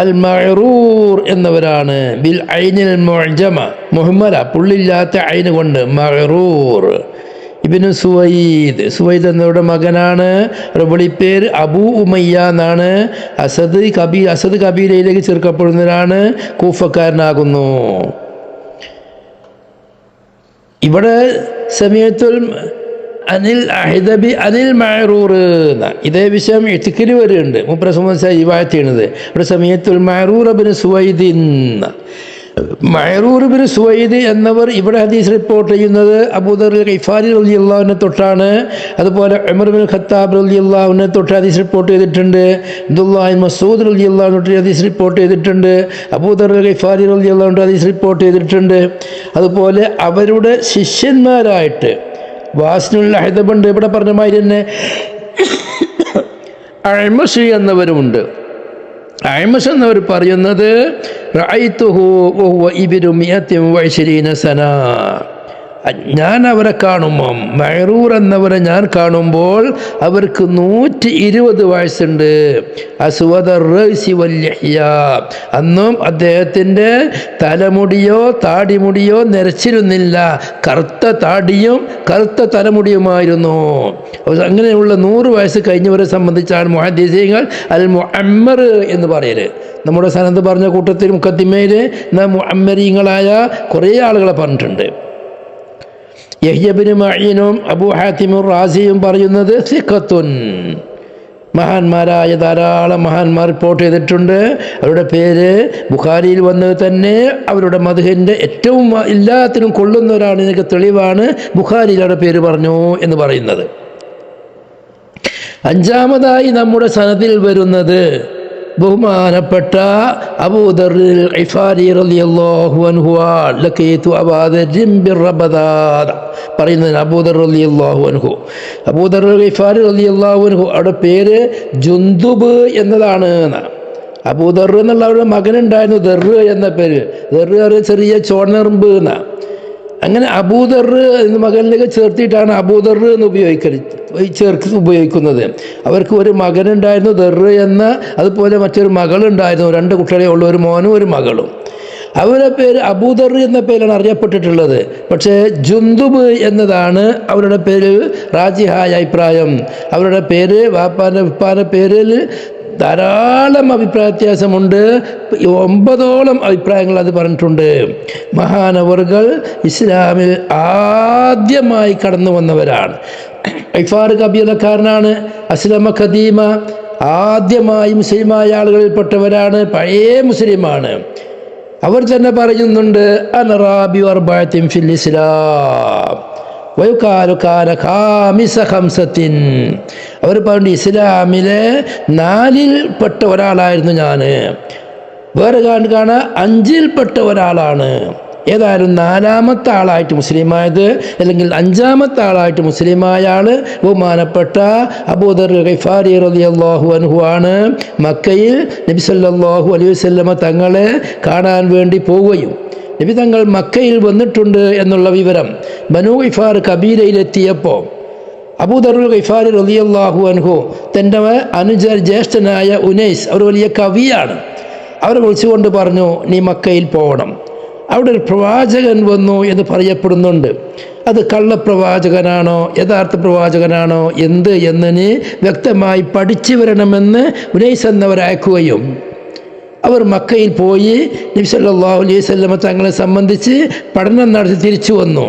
അൽ മഅറൂർ എന്നവരാണ്. ബിൽ ഐനിൽ മുഅ്ജമ, മുഹമ്മല, പുള്ളില്ലാത്ത ഐന് കൊണ്ട് മഅറൂർ. ഇബ്നു സുവൈദ് എന്നവരുടെ മകനാണ്. വിളിപ്പേര് അബൂ ഉമയ്യ എന്നാണ്. അസദ് കബീലയിലേക്ക് ചേർക്കപ്പെടുന്നവരാണ്. കൂഫക്കാരനാകുന്നു. ഇവിടെ സമയത്തുൽ അനിൽ അഹിദബി അനിൽ മഅറൂർ എന്ന ഇതേ വിഷയം ഇത്തിക്കിൽ വരുന്നുണ്ട്. മുപ്പര സംബന്ധിച്ച ഈ വാഴ്ത്തിയാണിത്. ഇവിടെ സമയത്തുൽ മഅറൂർ ഇബ്നു സുവൈദിൻ. മഅറൂർ ഇബ്നു സുവൈദ് എന്നവർ ഇവിടെ ഹദീസ് റിപ്പോർട്ട് ചെയ്യുന്നത് അബൂദർ ഗിഫാരി റളിയല്ലാഹുവിനെ തൊട്ടാണ്. അതുപോലെ ഉമർ ഇബ്നുൽ ഖത്താബ് റളിയല്ലാഹുവിനെ തൊട്ട് ഹദീസ് റിപ്പോർട്ട് ചെയ്തിട്ടുണ്ട്. അബ്ദുല്ലാഹ് ഇബ്നു മസ്ഊദ് റളിയല്ലാഹു തൊട്ട് ഹദീസ് റിപ്പോർട്ട് ചെയ്തിട്ടുണ്ട്. അബൂദർ ഗിഫാരി റളിയല്ലാഹു തൊട്ട് ഹദീസ് റിപ്പോർട്ട് ചെയ്തിട്ടുണ്ട്. അതുപോലെ അവരുടെ ശിഷ്യന്മാരായിട്ട് വാസ്നുൽ അഹ്ദബുണ്ട്, ഇവിടെ പറഞ്ഞ മാതിരി തന്നെ അഅ്മശ് എന്നവരുമുണ്ട്. അഅ്മശ് എന്നവർ പറയുന്നത് റഅയ്തുഹു വഹുവ ഇബ്നു 120 സന, ഞാൻ അവരെ കാണുമ്പോൾ മഅറൂർ എന്നവരെ ഞാൻ കാണുമ്പോൾ അവർക്ക് 120 വയസ്സുണ്ട്. അസ്വദർ റഅ്സി വൽ ലിഹ്യ, അന്നും അദ്ദേഹത്തിൻ്റെ തലമുടിയോ താടിമുടിയോ നരച്ചിരുന്നില്ല, കറുത്ത താടിയും കറുത്ത തലമുടിയുമായിരുന്നു. അങ്ങനെയുള്ള 100 വയസ്സ് കഴിഞ്ഞവരെ സംബന്ധിച്ചാണ് മുഹദ്ദിസീങ്ങൾ അൽ മുഅമ്മർ എന്ന് പറയല്. നമ്മുടെ സനദ് പറഞ്ഞ കൂട്ടത്തിൽ മുഖദ്ദിമയിൽ മുഅമ്മരീങ്ങളായ കുറേ ആളുകളെ പറഞ്ഞിട്ടുണ്ട്. യഹ്യ ഇബ്നു മഈനും അബൂ ഹാത്തിമുർ റാസിയും പറയുന്നത് സിഖത്തുൻ, മഹാന്മാരായ ധാരാളം മഹാന്മാർ റിപ്പോർട്ട് ചെയ്തിട്ടുണ്ട്. അവരുടെ പേര് ബുഖാരിയിൽ വന്നത് തന്നെ അവരുടെ മദ്ഹിൻ്റെ ഏറ്റവും എല്ലാത്തിനും കൊള്ളുന്നവരാണ്. ഇതിനൊക്കെ തെളിവാണ് ബുഖാരിയിൽ അവരുടെ പേര് പറഞ്ഞു എന്ന് പറയുന്നത്. അഞ്ചാമതായി നമ്മുടെ സനദിൽ വരുന്നത് ബഹുമാനപ്പെട്ട അബൂദർ ഗിഫാരി റളിയല്ലാഹു അൻഹു ലഖീതു അബൂദർ ബിർറബദാദ പറയുന്നത് അബൂദർ റളിയല്ലാഹു അൻഹു. അബൂദർ ഗിഫാരി റളിയല്ലാഹു അൻഹു അവരുടെ പേര് ജുന്ദുബ് എന്നതാണ്. അബൂദർ എന്നുള്ള അവരുടെ മകനുണ്ടായിരുന്നു ദർ എന്ന പേര്. ദർ ചെറിയ ചോണർമ്പ് എന്നാ. അങ്ങനെ അബൂദർ എന്ന മകനിലേക്ക് ചേർത്തിട്ടാണ് അബൂദർ എന്ന് ഉപയോഗിക്കുന്നത്. അവർക്ക് ഒരു മകനുണ്ടായിരുന്നു ദർ എന്ന, അതുപോലെ മറ്റൊരു മകളുണ്ടായിരുന്നു. 2 കുട്ടികളെ ഉള്ള, ഒരു മോനും ഒരു മകളും. അവരുടെ പേര് അബൂദർ എന്ന പേരാണ് അറിയപ്പെട്ടിട്ടുള്ളത്. പക്ഷേ ജുന്ദുബ് എന്നതാണ് അവരുടെ പേരിൽ റാജിഹായ അഭിപ്രായം. അവരുടെ പേര് വാപ്പാൻ്റെ പേരിൽ ധാരാളം അഭിപ്രായ വ്യത്യാസമുണ്ട്. 9ഓളം അഭിപ്രായങ്ങൾ അത് പറഞ്ഞിട്ടുണ്ട്. മഹാനവറുകൾ ഇസ്ലാമിൽ ആദ്യമായി കടന്നു വന്നവരാണ്. ഗിഫാർ കബീലക്കാരനാണ്. അസ്ലമ ഖദീമ, ആദ്യമായി മുസ്ലിമായ ആളുകളിൽപ്പെട്ടവരാണ്. പഴയ മുസ്ലിമാണ്. അവർ തന്നെ പറയുന്നുണ്ട് അനറാബി അർബഅത്തിൻ ഫിൽ ഇസ്ലാം വയുകാലു കാന ഖാമിസ ഖംസത്തിൻ. അവർ പറഞ്ഞു ഇസ്ലാമിലെ 4ൽ പെട്ട ഒരാളായിരുന്നു ഞാൻ. വേറെ കാണാൻ 5ൽ പെട്ട ഒരാളാണ്. ഏതായാലും 4ാമത്തെ ആളായിട്ട് മുസ്ലിമായത്, അല്ലെങ്കിൽ 5ാമത്തെ ആളായിട്ട് മുസ്ലിമായ ആൾ ബഹുമാനപ്പെട്ട അബൂദർ ഗിഫാരി റളിയല്ലാഹു അൻഹു ആണ്. മക്കയിൽ നബി സല്ലല്ലാഹു അലൈഹി വസല്ലമ തങ്ങളെ കാണാൻ വേണ്ടി പോവുകയും നബി തങ്ങൾ മക്കയിൽ വന്നിട്ടുണ്ട് എന്നുള്ള വിവരം ബനൂ ഗിഫാർ കബീലയിലെത്തിയപ്പോൾ അബൂദർ ഗിഫാരി റളിയല്ലാഹു അൻഹു തൻ്റെ ജ്യേഷ്ഠനായ ഉനൈസ്, അവർ വലിയ കവിയാണ്, അവരെ വിളിച്ചുകൊണ്ട് പറഞ്ഞു നീ മക്കയിൽ പോകണം. അവിടെ ഒരു പ്രവാചകൻ വന്നു എന്ന് പറയപ്പെടുന്നുണ്ട്. അത് കള്ളപ്രവാചകനാണോ യഥാർത്ഥ പ്രവാചകനാണോ എന്നതിന് വ്യക്തമായി പഠിച്ചു വരണമെന്ന് ഉനൈസ് എന്നവരയക്കുകയും അവർ മക്കയിൽ പോയി നബി സല്ലല്ലാഹു അലൈഹി വസല്ലമ തങ്ങളെ സംബന്ധിച്ച് പഠനം നടത്തി തിരിച്ചു വന്നു.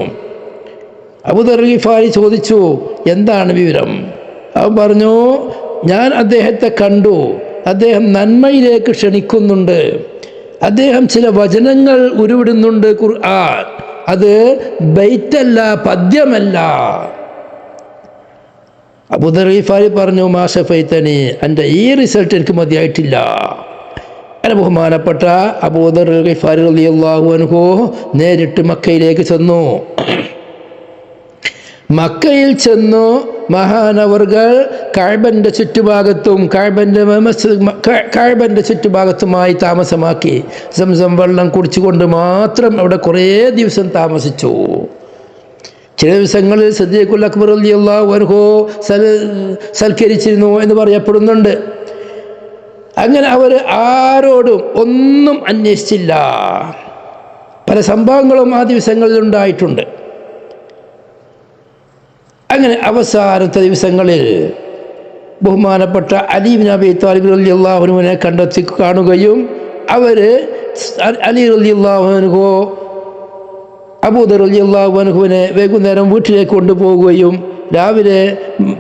അബൂദർ ഗിഫാരി ചോദിച്ചു എന്താണ് വിവരം? അവൻ പറഞ്ഞു ഞാൻ അദ്ദേഹത്തെ കണ്ടു, അദ്ദേഹം നന്മയിലേക്ക് ക്ഷണിക്കുന്നുണ്ട്, അദ്ദേഹം ചില വചനങ്ങൾ ഉരുവിടുന്നുണ്ട് ഖുർആൻ, അത് ബൈത്തല്ല, പദ്യമല്ല. അബൂദർ ഗിഫാരി പറഞ്ഞു മാ ശഫൈതനി, എൻ്റെ ഈ റിസൾട്ട് എനിക്ക് മതിയായിട്ടില്ല. അങ്ങനെ ബഹുമാനപ്പെട്ട അബൂദർ ഗിഫാരി റളിയല്ലാഹു അൻഹു നേരിട്ട് മക്കയിലേക്ക് ചെന്നു. മക്കയിൽ ചെന്നു മഹാനവറുകൾ കഅബന്റെ ചുറ്റുഭാഗത്തും കഅബന്റെ ചുറ്റുഭാഗത്തുമായി താമസമാക്കി. സംസം വെള്ളം കുടിച്ചുകൊണ്ട് മാത്രം അവിടെ കുറേ ദിവസം താമസിച്ചു. ചില ദിവസങ്ങളിൽ സിദ്ദീഖുൽ അക്ബർ റളിയല്ലാഹു അൻഹു സൽക്കരിച്ചിരുന്നു എന്ന് പറയപ്പെടുന്നുണ്ട്. അങ്ങനെ അവർ ആരോടും ഒന്നും അന്വേഷിച്ചില്ല. പല സംഭവങ്ങളും ആ ദിവസങ്ങളിൽ ഉണ്ടായിട്ടുണ്ട്. അങ്ങനെ അവസാനത്തെ ദിവസങ്ങളിൽ ബഹുമാനപ്പെട്ട അലി ഇബ്നു അബീ ത്വാലിബ് റളിയല്ലാഹു അൻഹുവിനെ കണ്ടെത്തി കാണുകയും അവർ അലി റളിയല്ലാഹു അൻഹു അബൂദർ റളിയല്ലാഹു അൻഹുവിനെ വൈകുന്നേരം വീട്ടിലേക്ക് കൊണ്ടുപോവുകയും രാവിലെ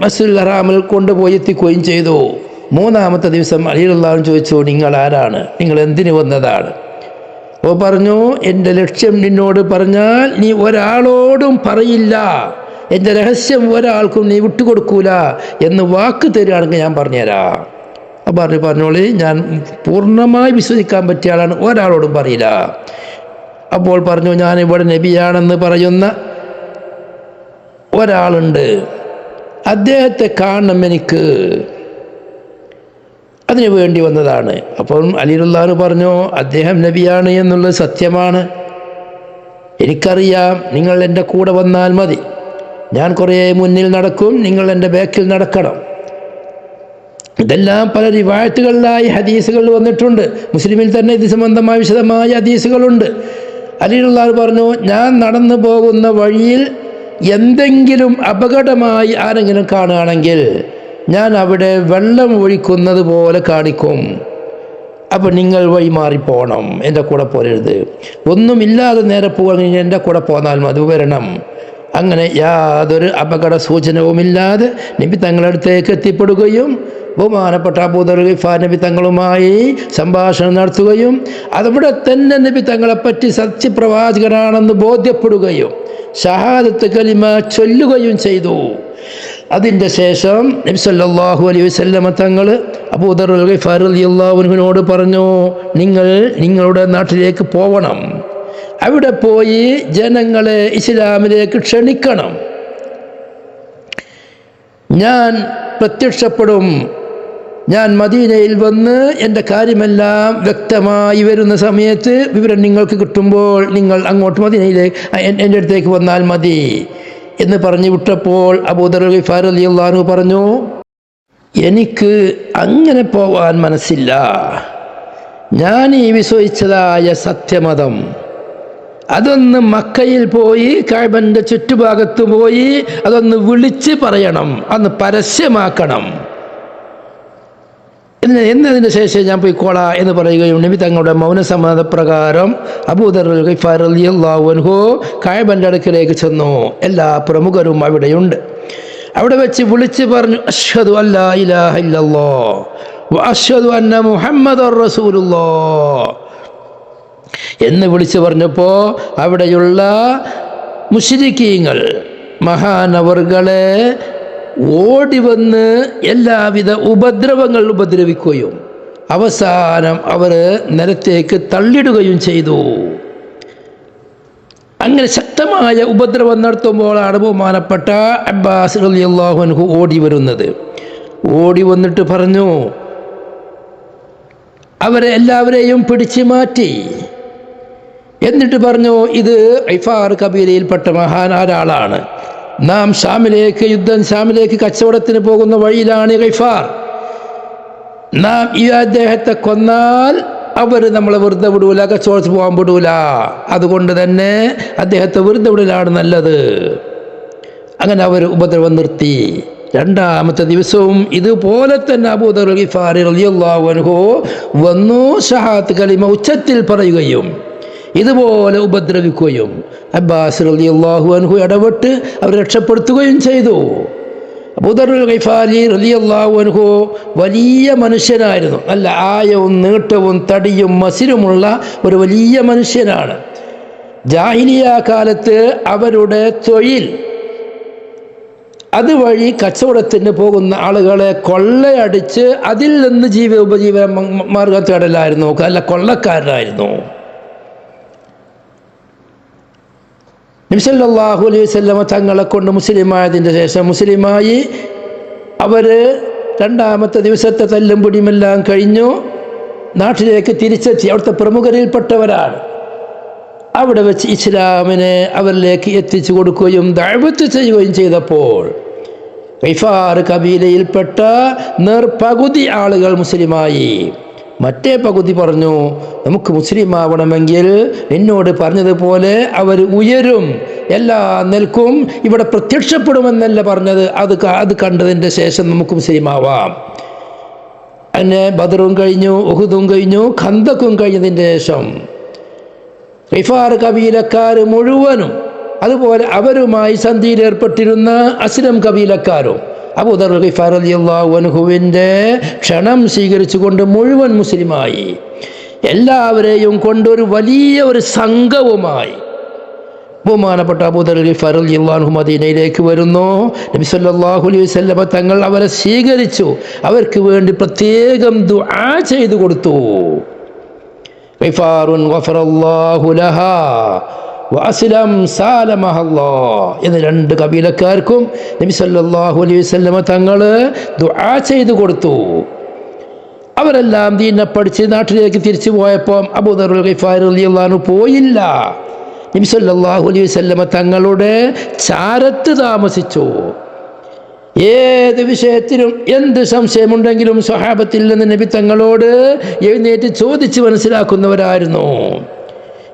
മസ്ജിദുൽ ഹറാമിൽ കൊണ്ടുപോയി എത്തിക്കുകയും ചെയ്തു. 3ാമത്തെ ദിവസം അലി റളിയല്ലാഹു അൻഹു ചോദിച്ചു നിങ്ങൾ ആരാണ്, നിങ്ങൾ എന്തിനു വന്നതാണ്? അപ്പോൾ പറഞ്ഞു, എൻ്റെ ലക്ഷ്യം നിന്നോട് പറഞ്ഞാൽ നീ ഒരാളോടും പറയില്ല, എൻ്റെ രഹസ്യം ഒരാൾക്കും നീ വിട്ടുകൊടുക്കൂല എന്ന് വാക്ക് തരികയാണെങ്കിൽ ഞാൻ പറഞ്ഞുതരാം. അപ്പോൾ പറഞ്ഞോളി, ഞാൻ പൂർണ്ണമായി വിശ്വസിക്കാൻ പറ്റിയ ആളാണ്, ഒരാളോടും പറയില്ല. അപ്പോൾ പറഞ്ഞു, ഞാനിവിടെ നബിയാണെന്ന് പറയുന്ന ഒരാളുണ്ട്, അദ്ദേഹത്തെ കാണണം എനിക്ക്, അതിനു വേണ്ടി വന്നതാണ്. അപ്പോൾ അലി റളിയല്ലാഹു അൻഹു പറഞ്ഞു, അദ്ദേഹം നബിയാണ് എന്നുള്ളത് സത്യമാണ്, എനിക്കറിയാം, നിങ്ങൾ എൻ്റെ കൂടെ വന്നാൽ മതി, ഞാൻ കുറേ മുന്നിൽ നടക്കും, നിങ്ങൾ എൻ്റെ ബാക്കിൽ നടക്കണം. ഇതെല്ലാം പല റിവായത്തുകളിലായി ഹദീസുകൾ വന്നിട്ടുണ്ട്. മുസ്ലിമിൽ തന്നെ ഇത് സംബന്ധമായ വിശദമായ ഹദീസുകളുണ്ട്. അലി റളിയല്ലാഹു അൻഹു പറഞ്ഞു, ഞാൻ നടന്നു പോകുന്ന വഴിയിൽ എന്തെങ്കിലും അപകടമായി ആരെങ്കിലും കാണുകയാണെങ്കിൽ ഞാൻ അവിടെ വെള്ളം ഒഴിക്കുന്നത് പോലെ കാണിക്കും, അപ്പോൾ നിങ്ങൾ വഴി മാറിപ്പോണം, എൻ്റെ കൂടെ പോരരുത്. ഒന്നുമില്ലാതെ നേരെ പോവുകയാണെങ്കിൽ എൻ്റെ കൂടെ പോന്നാൽ മതി, വരണം. അങ്ങനെ യാതൊരു അപകട സൂചനവുമില്ലാതെ നബി തങ്ങളുടെ അടുത്തേക്ക് എത്തിപ്പെടുകയും ബഹുമാനപ്പെട്ട അബൂദർ ഗിഫാരി നബി തങ്ങളുമായി സംഭാഷണം നടത്തുകയും അതവിടെ തന്നെ നബി തങ്ങളെപ്പറ്റി സത്യപ്രവാചകനാണെന്ന് ബോധ്യപ്പെടുകയും ഷഹാദത്ത് കലിമ ചൊല്ലുകയും ചെയ്തു. അതിൻ്റെ ശേഷം നബി സല്ലല്ലാഹു അലൈഹി വസല്ലമ തങ്ങൾ അബൂദർ ഗിഫാരി റളിയല്ലാഹു അൻഹുവിനോട് പറഞ്ഞു, നിങ്ങൾ നിങ്ങളുടെ നാട്ടിലേക്ക് പോവണം, അവിടെ പോയി ജനങ്ങളെ ഇസ്ലാമിലേക്ക് ക്ഷണിക്കണം, ഞാൻ പ്രത്യക്ഷപ്പെടും, ഞാൻ മദീനയിൽ വന്ന് എൻ്റെ കാര്യമെല്ലാം വ്യക്തമായി വരുന്ന സമയത്ത് വിവരം നിങ്ങൾക്ക് കിട്ടുമ്പോൾ നിങ്ങൾ അങ്ങോട്ട് മദീനയിലേക്ക് എൻ്റെ അടുത്തേക്ക് വന്നാൽ മതി എന്ന് പറഞ്ഞു വിട്ടപ്പോൾ അബൂദർ ഗിഫാരി റളിയല്ലാഹു അൻഹു പറഞ്ഞു, എനിക്ക് അങ്ങനെ പോവാൻ മനസ്സില്ല, ഞാൻ ഈ വിശ്വസിച്ചതായ സത്യമതം അതൊന്ന് മക്കയിൽ പോയി കഅബയുടെ ചുറ്റുഭാഗത്ത് പോയി അതൊന്ന് വിളിച്ച് പറയണം, അന്ന് പരസ്യമാക്കണം, എന്നതിന് ശേഷം ഞാൻ പോയിക്കോളാ എന്ന് പറയുകയും നബി തങ്ങളുടെ മൗനസമ്മതപ്രകാരം അബൂദർ ഗിഫാരി റളിയല്ലാഹു അൻഹു കഅബയുടെ അടുക്കലേക്ക് ചെന്നു. എല്ലാ പ്രമുഖരും അവിടെയുണ്ട്. അവിടെ വെച്ച് വിളിച്ച് പറഞ്ഞു, അശ്ഹദു അല്ലാ ഇലാഹ ഇല്ലല്ലാഹ് വ അശ്ഹദു അന്ന മുഹമ്മദർ റസൂലുള്ളാഹ് എന്ന് വിളിച്ചു പറഞ്ഞപ്പോൾ അവിടെയുള്ള മുശ്രിക്കീങ്ങൾ മഹാനവർകളെ ഓടി വന്ന് എല്ലാവിധ ഉപദ്രവങ്ങൾ ഉപദ്രവിക്കുകയും അവസാനം അവർ നിലത്തേക്ക് തള്ളിടുകയും ചെയ്തു. അങ്ങനെ ശക്തമായ ഉപദ്രവം നടത്തുമ്പോഴാണ് ബഹുമാനപ്പെട്ട അബ്ബാസ് റളിയല്ലാഹു അൻഹു ഓടി വരുന്നത്. ഓടി വന്നിട്ട് പറഞ്ഞു, അവരെ എല്ലാവരെയും പിടിച്ചു മാറ്റി. എന്നിട്ട് പറഞ്ഞു, ഇത് ഗിഫാർ കബീലയിൽപ്പെട്ട മഹാനാരാളാണ്, നാം ഷാമിലേക്ക് കച്ചവടത്തിന് പോകുന്ന വഴിയിലാണ് ഗിഫാർ, നാം ഈ അദ്ദേഹത്തെ കൊന്നാൽ അവർ നമ്മളെ വെറുതെ വിടൂല, കച്ചവടത്തിന് പോകാൻ വിടൂല, അതുകൊണ്ട് തന്നെ അദ്ദേഹത്തെ വെറുതെ വിടലാണ് നല്ലത്. അങ്ങനെ അവർ ഉപദ്രവം നിർത്തി. രണ്ടാമത്തെ ദിവസവും ഇതുപോലെ തന്നെ അബൂദർ ഗിഫാരി റളിയല്ലാഹു അൻഹു വന്നു ഷഹാദത്ത് കലിമ ഉച്ചത്തിൽ പറയുകയും ഇതുപോലെ ഉപദ്രവിക്കുകയും അബ്ബാസ് റളിയല്ലാഹു അൻഹു ഇടപെട്ട് അവരെ രക്ഷപ്പെടുത്തുകയും ചെയ്തു. അബൂദർ ഗിഫാരി റളിയല്ലാഹു അൻഹു വലിയ മനുഷ്യനായിരുന്നു, നല്ല ആയവും നീട്ടവും തടിയും മസിലുമുള്ള ഒരു വലിയ മനുഷ്യനാണ്. ജാഹിലിയ കാലത്ത് അവരുടെ തൊഴിൽ അതുവഴി കച്ചവടത്തിന് പോകുന്ന ആളുകളെ കൊള്ളയടിച്ച് അതിൽ നിന്ന് ഉപജീവന മാർഗം തേടലായിരുന്നു, അല്ല കൊള്ളക്കാരനായിരുന്നു. നബി സല്ലല്ലാഹു അലൈഹി വസല്ലമ തങ്ങളെ കൊണ്ട് മുസ്ലിമായതിൻ്റെ ശേഷം മുസ്ലിമായി അവർ രണ്ടാമത്തെ ദിവസത്തെ തല്ലും പിടിയുമെല്ലാം കഴിഞ്ഞു നാട്ടിലേക്ക് തിരിച്ചെത്തി. അവിടുത്തെ പ്രമുഖരിൽപ്പെട്ടവരാണ്. അവിടെ വെച്ച് ഇസ്ലാമിനെ അവരിലേക്ക് എത്തിച്ചു കൊടുക്കുകയും ദഅവത്ത് ചെയ്യുകയും ചെയ്തപ്പോൾ ഗിഫാർ കബീലയിൽപ്പെട്ട പകുതി ആളുകൾ മുസ്ലിമായി. മറ്റേ പകുതി പറഞ്ഞു, നമുക്ക് മുസ്ലിം ആവണമെങ്കിൽ എന്നോട് പറഞ്ഞതുപോലെ അവർ ഉയരും, എല്ലാ നിൽക്കും, ഇവിടെ പ്രത്യക്ഷപ്പെടുമെന്നല്ല പറഞ്ഞത്, അത് കണ്ടതിൻ്റെ ശേഷം നമുക്ക് മുസ്ലിം ആവാം. അങ്ങനെ ബദറും കഴിഞ്ഞു, ഉഹുദും കഴിഞ്ഞു, ഖന്തക്കും കഴിഞ്ഞതിൻ്റെ ശേഷം ഗിഫാർ കബീലക്കാർ മുഴുവനും അതുപോലെ അവരുമായി സന്ധിയിൽ ഏർപ്പെട്ടിരുന്ന അസ്ലം കബീലക്കാരും അബൂദർ ഗിഫാരി റളിയല്ലാഹു അൻഹുവിൻ്റെ ക്ഷണം സ്വീകരിച്ചുകൊണ്ട് മുഴുവൻ മുസ്ലിമായി. എല്ലാവരെയും കൊണ്ടൊരു വലിയ ഒരു സംഘവുമായി ബഹുമാനപ്പെട്ട അബൂദർ ഗിഫാർ റളിയല്ലാഹു അൻഹു മദീനയിലേക്ക് വരുന്നു. നബി സല്ലല്ലാഹു അലൈഹി വസല്ലം തങ്ങൾ അവരെ സ്വീകരിച്ചു. അവർക്ക് വേണ്ടി പ്രത്യേകം ദുആ ചെയ്തു കൊടുത്തു. ഗിഫാറുൻ ഗഫറല്ലാഹു ലഹാ വഅസ്ലം സാലമഹല്ലാഹ് എന്ന രണ്ട് കബീലക്കാർക്കും നബി സല്ലല്ലാഹു അലൈഹി വസല്ലം തങ്ങൾ ദുആ ചെയ്തു കൊടുത്തു. അവരെല്ലാം ദീനെ പഠിച്ച് നാട്ടിലേക്ക് തിരിച്ചു പോയപ്പോൾ അബൂദർ ഗിഫാർ റളിയല്ലാഹു അൻഹു പോയില്ല. നബി സല്ലല്ലാഹു അലൈഹി വസല്ലം തങ്ങളുടെ ചാരത്ത് താമസിച്ചു. ഏത് വിഷയത്തിലും എന്ത് സംശയമുണ്ടെങ്കിലും സ്വഹാബത്തിൽ നിന്ന് നബി തങ്ങളോട് എഴുന്നേറ്റ് ചോദിച്ച് മനസ്സിലാക്കുന്നവരായിരുന്നു.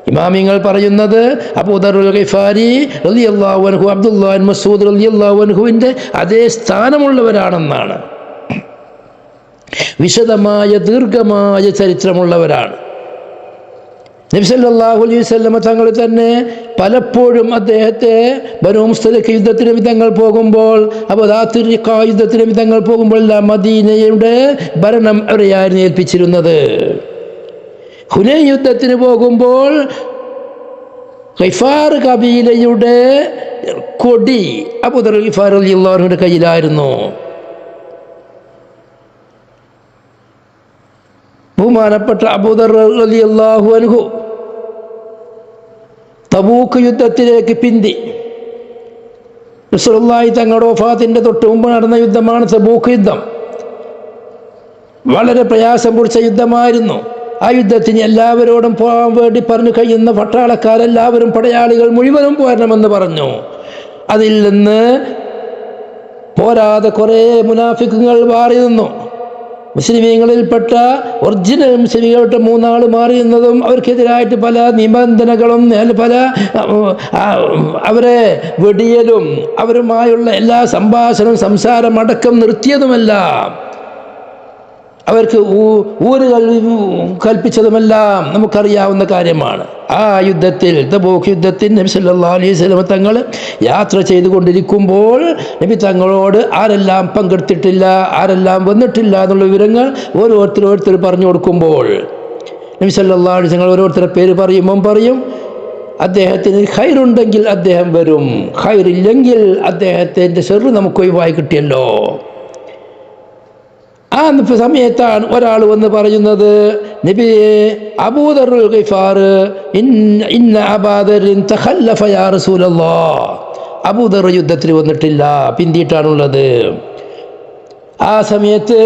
ഇമാമിങ്ങൾ പറയുന്നത് അബൂദർ ഗിഫാരി റളിയല്ലാഹു അൻഹു അബ്ദുല്ലാഹ് ഇബ്നു മസ്ഊദ് റളിയല്ലാഹു അൻഹുവിൻ്റെ അതേ സ്ഥാനമുള്ളവരാണെന്നാണ്. വിശദമായ ദീർഘമായ ചരിത്രമുള്ളവരാണ്. നബി സല്ലല്ലാഹു അലൈഹി വസല്ലം തങ്ങൾ തന്നെ പലപ്പോഴും അദ്ദേഹത്തെ ബനൂ മുസ്തലിഖ് യുദ്ധത്തിന് തങ്ങൾ പോകുമ്പോൾ അബൂദാത്തുർ റിഖാ യുദ്ധത്തിന് തങ്ങൾ പോകുമ്പോഴെല്ലാം മദീനയുടെ ഭരണം അവരെയായിരുന്നു ഏൽപ്പിച്ചിരുന്നത്. ഹുനൈൻ യുദ്ധത്തിന് പോകുമ്പോൾ ഗിഫാർ കബീലയുടെ കൊടി അബൂദർ ഗിഫാർ റളിയല്ലാഹു അൻഹുവിൻ്റെ കയ്യിലായിരുന്നു. ബഹുമാനപ്പെട്ട അബൂദർ റളിയല്ലാഹു അൻഹു തബൂക്ക് യുദ്ധത്തിലേക്ക് പിന്തി. റസൂലുള്ളാഹി തങ്ങളുടെ വഫാത്തിൻ്റെ തൊട്ട് മുമ്പ് നടന്ന യുദ്ധമാണ് തബൂക്ക് യുദ്ധം. വളരെ പ്രയാസം പിടിച്ച യുദ്ധമായിരുന്നു. ആ യുദ്ധത്തിന് എല്ലാവരോടും പോകാൻ വേണ്ടി പറഞ്ഞു കഴിയുന്ന പട്ടാളക്കാരെല്ലാവരും പടയാളികൾ മുഴുവനും പോരണമെന്ന് പറഞ്ഞു. അതിൽ നിന്ന് പോരാതെ കുറേ മുനാഫിക്കുകൾ മാറി നിന്നു. മുസ്ലിമീങ്ങളിൽപ്പെട്ട ഒറിജിനൽ മുസ്ലിമീങ്ങളുടെ മൂന്നാൾ മാറി നിന്നതും അവർക്കെതിരായിട്ട് പല നിബന്ധനകളും പല അവരെ വെടിയലും അവരുമായുള്ള എല്ലാ സംഭാഷണവും സംസാരം അടക്കം നിർത്തിയതുമെല്ലാം അവർക്ക് ഊരുകൾ കൽപ്പിച്ചതുമെല്ലാം നമുക്കറിയാവുന്ന കാര്യമാണ്. ആ യുദ്ധത്തിൽ തബൂക്ക് യുദ്ധത്തിൽ നബി സല്ലല്ലാഹു അലൈഹി വസല്ലം തങ്ങൾ യാത്ര ചെയ്തുകൊണ്ടിരിക്കുമ്പോൾ നബി തങ്ങളോട് ആരെല്ലാം പങ്കെടുത്തിട്ടില്ല ആരെല്ലാം വന്നിട്ടില്ല എന്നുള്ള വിവരങ്ങൾ ഓരോരുത്തർ പറഞ്ഞു കൊടുക്കുമ്പോൾ നബി സല്ലല്ലാഹു അലൈഹി വസല്ലം ഓരോരുത്തരുടെ പേര് പറയും അദ്ദേഹത്തിന് ഖൈറുണ്ടെങ്കിൽ അദ്ദേഹം വരും, ഖൈറില്ലെങ്കിൽ അദ്ദേഹത്തിൻ്റെ ഷർറ് നമുക്ക് ഒഴിവായി കിട്ടിയല്ലോ. ആ സമയത്താണ് ഒരാൾ വന്ന് പറയുന്നത്, നബിയെ അബൂദർ ഗിഫാർ ഇന്ന അബൂദറിൻ തഖല്ലഫ യാ റസൂലല്ലാഹ്, അബൂദർ യുദ്ധത്തിൽ വന്നിട്ടില്ല, പിന്തിയിട്ടാണുള്ളത്. ആ സമയത്ത്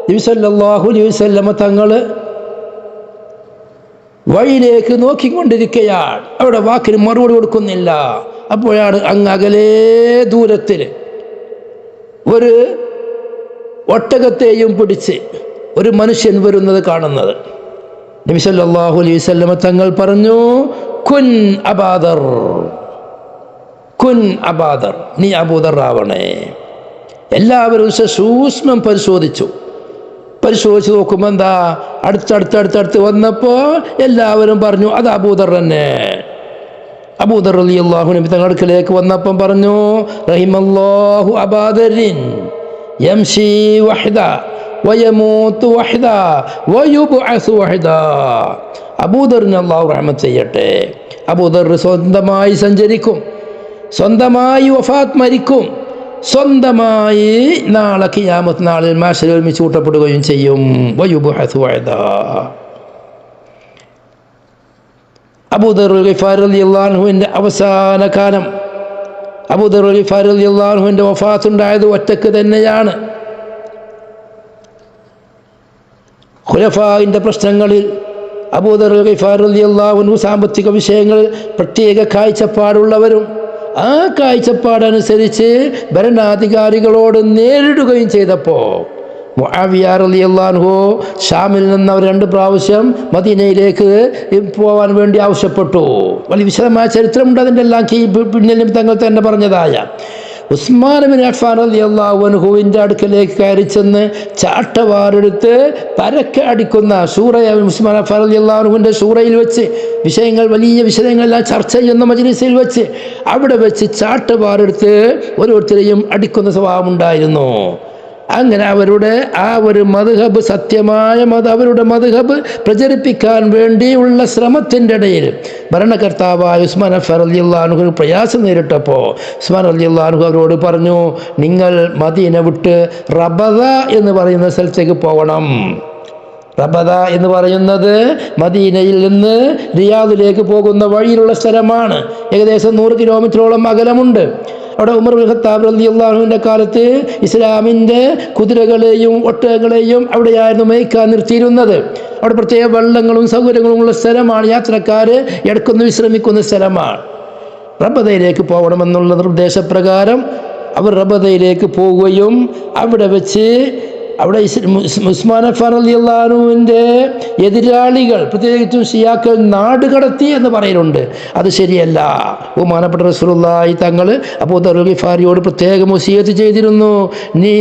നബി സല്ലല്ലാഹു അലൈഹി വസല്ലം തങ്ങൾ വഴിയിലേക്ക് നോക്കിക്കൊണ്ടിരിക്കുകയാണ്. അവിടെ വാക്കിന് മറുപടി കൊടുക്കുന്നില്ല. അപ്പോഴാണ് അങ്ങ് അകലേ ദൂരത്തിൽ ഒരു ഒട്ടകത്തെയും പിടിച്ച് ഒരു മനുഷ്യൻ വരുന്നത് കാണുന്നത്. നബി സല്ലല്ലാഹു അലൈഹി വസല്ലം തങ്ങൾ പറഞ്ഞു, കുൻ അബൂദർ, കുൻ അബൂദർ, നീ അബൂദർ ആവണേ. എല്ലാവരും സൂക്ഷ്മം പരിശോധിച്ചു നോക്കുമ്പോൾ എന്താ അടുത്തടുത്ത് വന്നപ്പോൾ എല്ലാവരും പറഞ്ഞു അത് അബൂദർ തന്നെ. അബൂദർ റളിയല്ലാഹു അൻഹു തങ്ങളുടെ അടുക്കലേക്ക് വന്നപ്പം പറഞ്ഞു, റഹിമല്ലാഹു അബൂദറിൻ യംശി വഹദ വയമൂതു വഹദ വയുബ്അസു വഹദ. അബൂദറിന് അല്ലാഹു റഹ്മത്ത് ചെയ്യട്ടെ. അബൂദർ സ്വന്തമായി സഞ്ചരിക്കും, സ്വന്തമായി വഫാത്ത് മരിക്കും, സ്വന്തമായി നാളെ ഖിയാമത്ത് നാളിൽ മാശറിൽ ഒരുമിച്ച് കൂട്ടപ്പെടുകയും ചെയ്യും. വയുബ്അസു വഹദ. അബൂദർ ഗിഫാർ റളിയല്ലാഹു അൻഹുവിൻ്റെ അവസാന കാലം, അബൂദർ ഗിഫാർ റളിയല്ലാഹു അൻഹുവിൻ്റെ വഫാത്ത് ഉണ്ടായത് ഒറ്റക്ക് തന്നെയാണ്. ഖുലഫാഇൻ്റെ പ്രശ്നങ്ങളിൽ അബൂദർ ഗിഫാർ റളിയല്ലാഹു അൻഹു സാമ്പത്തിക വിഷയങ്ങളിൽ പ്രത്യേക കാഴ്ചപ്പാടുള്ളവരും ആ കാഴ്ചപ്പാടനുസരിച്ച് ഭരണാധികാരികളോട് നേരിടുകയും ചെയ്തപ്പോൾ മുആവിയ റളിയല്ലാഹു അൻഹു ഷാമിൽ നിന്ന് അവർ 2 പ്രാവശ്യം മദീനയിലേക്ക് പോകാൻ വേണ്ടി ആവശ്യപ്പെട്ടു. വലിയ വിശദമായ ചരിത്രമുണ്ട്. അതിൻ്റെ എല്ലാം പിന്നിൽ തങ്ങൾ തന്നെ പറഞ്ഞതായ ഉസ്മാൻ ബിൻ അഫ്ഫാൻ റളിയല്ലാഹു അൻഹുവിൻ്റെ അടുക്കലേക്ക് കയറി ചെന്ന് ചാട്ടവാറെടുത്ത് പരക്കെ അടിക്കുന്ന ഉസ്മാൻ അഫ്ഫാൻ റളിയല്ലാഹു അൻഹുവിൻ്റെ സൂറയിൽ വെച്ച് വലിയ വിഷയങ്ങളെല്ലാം ചർച്ച ചെയ്യുന്ന മജ്ലിസിൽ വെച്ച് അവിടെ വെച്ച് ചാട്ടവാറെടുത്ത് ഓരോരുത്തരെയും അടിക്കുന്ന സ്വഭാവമുണ്ടായിരുന്നു. അങ്ങനെ അവരുടെ ആ ഒരു മദ്ഹബ്, സത്യമായ അവരുടെ മദ്ഹബ് പ്രചരിപ്പിക്കാൻ വേണ്ടിയുള്ള ശ്രമത്തിൻ്റെ ഇടയിൽ ഭരണകർത്താവായ ഉസ്മാൻ അഫ്ഫാൻ റളിയല്ലാഹു അൻഹു പ്രയാസം നേരിട്ടപ്പോൾ ഉസ്മാൻ റളിയല്ലാഹു അൻഹു അവരോട് പറഞ്ഞു, നിങ്ങൾ മദീന വിട്ട് റബദ എന്ന് പറയുന്ന സ്ഥലത്തേക്ക് പോകണം. റബദ എന്ന് പറയുന്നത് മദീനയിൽ നിന്ന് റിയാദിലേക്ക് പോകുന്ന വഴിയിലുള്ള സ്ഥലമാണ്. ഏകദേശം 100 കിലോമീറ്ററോളം അകലമുണ്ട്. അവിടെ ഉമർ ഇബ്നു ഖത്താബ് റളിയല്ലാഹു അൻഹുവിൻ്റെ കാലത്ത് ഇസ്ലാമിൻ്റെ കുതിരകളെയും ഒട്ടകങ്ങളെയും അവിടെയായിരുന്നു മേയ്ക്കാൻ നിർത്തിയിരുന്നത്. അവിടെ പ്രത്യേക വെള്ളങ്ങളും സൗകര്യങ്ങളും ഉള്ള സ്ഥലമാണ്. യാത്രക്കാർ ഇടയ്ക്കൊന്ന് വിശ്രമിക്കുന്ന സ്ഥലമാണ്. റബദയിലേക്ക് പോകണമെന്നുള്ള നിർദ്ദേശപ്രകാരം അവർ റബദയിലേക്ക് പോവുകയും അവിടെ വെച്ച് ഉസ്മാൻ അഫ്ഫാൻ റളിയല്ലാഹു അൻഹുവിൻ്റെ എതിരാളികൾ, പ്രത്യേകിച്ചും ഷിയാക്കൾ, നാട് കടത്തി എന്ന് പറയുന്നുണ്ട്. അത് ശരിയല്ല. ബഹുമാനപ്പെട്ട റസൂലുള്ളാഹി തങ്ങൾ അബൂദർ ഗിഫാരിയോട് പ്രത്യേകം വസിയത്ത് ചെയ്തിരുന്നു, നീ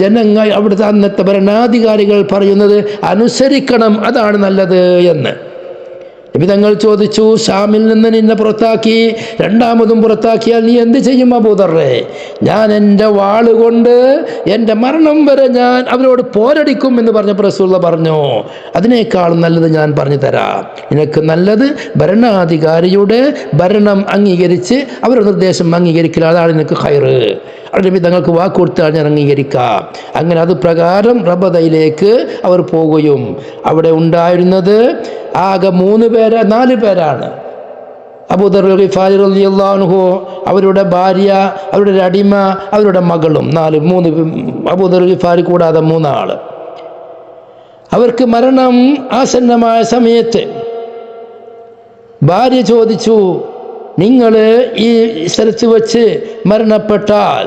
ജനങ്ങൾ, അവിടുത്തെ അന്നത്തെ ഭരണാധികാരികൾ പറയുന്നത് അനുസരിക്കണം, അതാണ് നല്ലത് എന്ന്. നബി തങ്ങൾ ചോദിച്ചു, ഷാമിൽ നിന്ന് നിന്നെ പുറത്താക്കി, രണ്ടാമതും പുറത്താക്കിയാൽ നീ എന്ത് ചെയ്യും അബൂദർറെ? ഞാൻ എൻ്റെ വാളുകൊണ്ട് എൻ്റെ മരണം വരെ ഞാൻ അവരോട് പോരടിക്കും എന്ന് പറഞ്ഞപ്പോൾ റസൂലുള്ളാഹി പറഞ്ഞു, അതിനേക്കാൾ നല്ലത് ഞാൻ പറഞ്ഞു തരാം. നിനക്ക് നല്ലത് ഭരണാധികാരിയുടെ ഭരണം അംഗീകരിച്ച് അവരുടെ നിർദ്ദേശം അംഗീകരിക്കുക, അതാണ് നിനക്ക് ഖൈറ്. അവിടെ നബി തങ്ങൾക്ക് വാക്ക് കൊടുത്താൽ ഞാൻ അംഗീകരിക്കാം. അങ്ങനെ അത് പ്രകാരം റബദയിലേക്ക് അവർ പോകുകയും അവിടെ ഉണ്ടായിരുന്നത് ആകെ 4 പേരാണ്. അബൂദർ ഗിഫാരി റളിയല്ലാഹു അൻഹു, അവരുടെ ഭാര്യ, അവരുടെ അടിമ, അവരുടെ മകളും, 3 അബൂദർ ഗിഫാരി കൂടാതെ 3 ആള്. അവർക്ക് മരണം ആസന്നമായ സമയത്ത് ഭാര്യ ചോദിച്ചു, നിങ്ങൾ ഈ സ്ഥലത്ത് വെച്ച് മരണപ്പെട്ടാൽ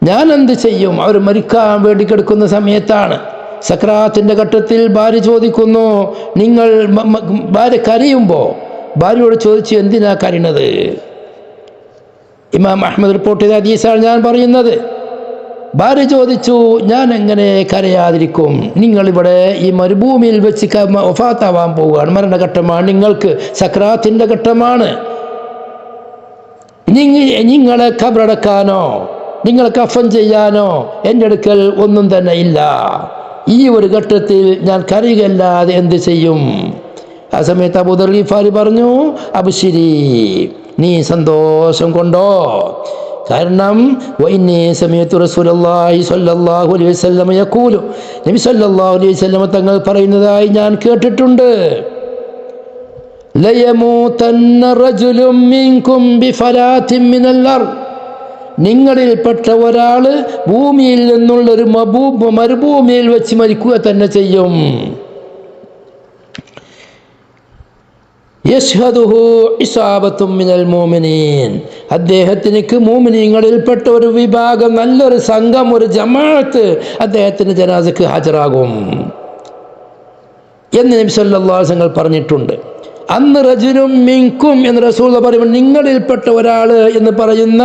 ഞാൻ എന്ത് ചെയ്യും? അവർ മരിക്കാൻ വേണ്ടി കിടക്കുന്ന സമയത്താണ്. സക്രാത്തിൻ്റെ ഘട്ടത്തിൽ ഭാര്യ ചോദിക്കുന്നു, നിങ്ങൾ ഭാര്യ കരയുമ്പോൾ ഭാര്യയോട് ചോദിച്ചു, എന്തിനാ കരയുന്നത്? ഇമാം അഹ്മദ് റിപ്പോർട്ട് ചെയ്ത ഹദീസാണ് ഞാൻ പറയുന്നത്. ഭാര്യ ചോദിച്ചു, ഞാൻ എങ്ങനെ കരയാതിരിക്കും? നിങ്ങളിവിടെ ഈ മരുഭൂമിയിൽ വെച്ച് വഫാത്താവാൻ പോവുകയാണ്, മരണഘട്ടമാണ്, നിങ്ങൾക്ക് സക്രാത്തിൻ്റെ ഘട്ടമാണ്. നിങ്ങളെ ഖബറടക്കാനോ നിങ്ങളെ കഫൻ ചെയ്യാനോ എൻ്റെ അടുക്കൽ ഒന്നും തന്നെ ഇല്ല. ഈ ഒരു ഘട്ടത്തിൽ ഞാൻ കരയുകയല്ലാതെ എന്ത് ചെയ്യും? ആ സമയത്ത് അബൂദർ ഗിഫാരി പറഞ്ഞു, അബ്ശിരി, നീ സന്തോഷം കൊണ്ടോ, കാരണം വഇന്നി സമയത്തു റസൂലുള്ളാഹി സ്വല്ലല്ലാഹു അലൈഹി വസല്ലം യഖൂലു, നബി സ്വല്ലല്ലാഹു അലൈഹി വസല്ലം തങ്ങൾ പറയുന്നതായി ഞാൻ കേട്ടിട്ടുണ്ട്, ലയമൂതന്ന റജുലുൻ മിൻകും ബിഫലാത്തിൻ മിനൽ അർദ്, നിങ്ങളിൽപ്പെട്ട ഒരാൾ ഭൂമിയിൽ നിന്നുള്ളൊരു മരുഭൂമിയിൽ വെച്ച് മരിക്കുക തന്നെ ചെയ്യും. യശ്ഹദുഹു ഇസാബത്തും മിനൽ മുഅ്മിനീൻ, അദ്ദേഹത്തിനേക്ക് മുഅ്മിനീങ്ങളിൽപ്പെട്ട ഒരു വിഭാഗം, നല്ലൊരു സംഘം, ഒരു ജമാഅത്ത് അദ്ദേഹത്തിന് ജനാസക്ക് ഹാജരാകും എന്ന് നബി സല്ലല്ലാഹു അലൈഹി വസല്ലം പറഞ്ഞിട്ടുണ്ട്. അന്ന് റജുലും മിൻകും എന്ന് റസൂൽ പറയുമ്പോൾ നിങ്ങളിൽപ്പെട്ട ഒരാൾ എന്ന് പറയുന്ന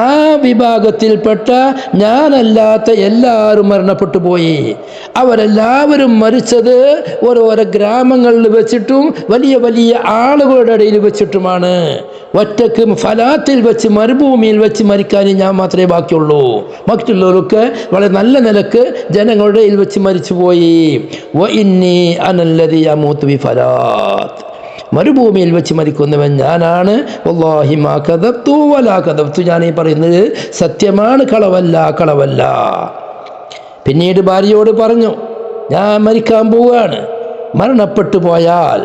ആ വിഭാഗത്തിൽപ്പെട്ട ഞാനല്ലാത്ത എല്ലാവരും മരണപ്പെട്ടു പോയി. അവരെല്ലാവരും മരിച്ചത് ഓരോരോ ഗ്രാമങ്ങളിൽ വെച്ചിട്ടും വലിയ വലിയ ആളുകളുടെ ഇടയിൽ വെച്ചിട്ടുമാണ്. ഒറ്റക്ക് ഫലാത്തിൽ വെച്ച് മരുഭൂമിയിൽ വെച്ച് മരിക്കാൻ ഞാൻ മാത്രമേ ബാക്കിയുള്ളൂ. ബാക്കിയുള്ളവരൊക്കെ വളരെ നല്ല നിലക്ക് ജനങ്ങളുടെ ഇടയിൽ വെച്ച് മരിച്ചുപോയി. വഇന്നി അനല്ലദി യമൂതു ബിഫലാത്ത്, മരുഭൂമിയിൽ വെച്ച് മരിക്കുന്നവൻ ഞാനാണ്. വല്ലാഹി മാ കദബ്തു വലാ കദബ്തു, ഞാൻ ഈ പറയുന്നത് സത്യമാണ്, കളവല്ല. പിന്നീട് ഭാര്യയോട് പറഞ്ഞു, ഞാൻ മരിക്കാൻ പോവുകയാണ്, മരണപ്പെട്ടു പോയാൽ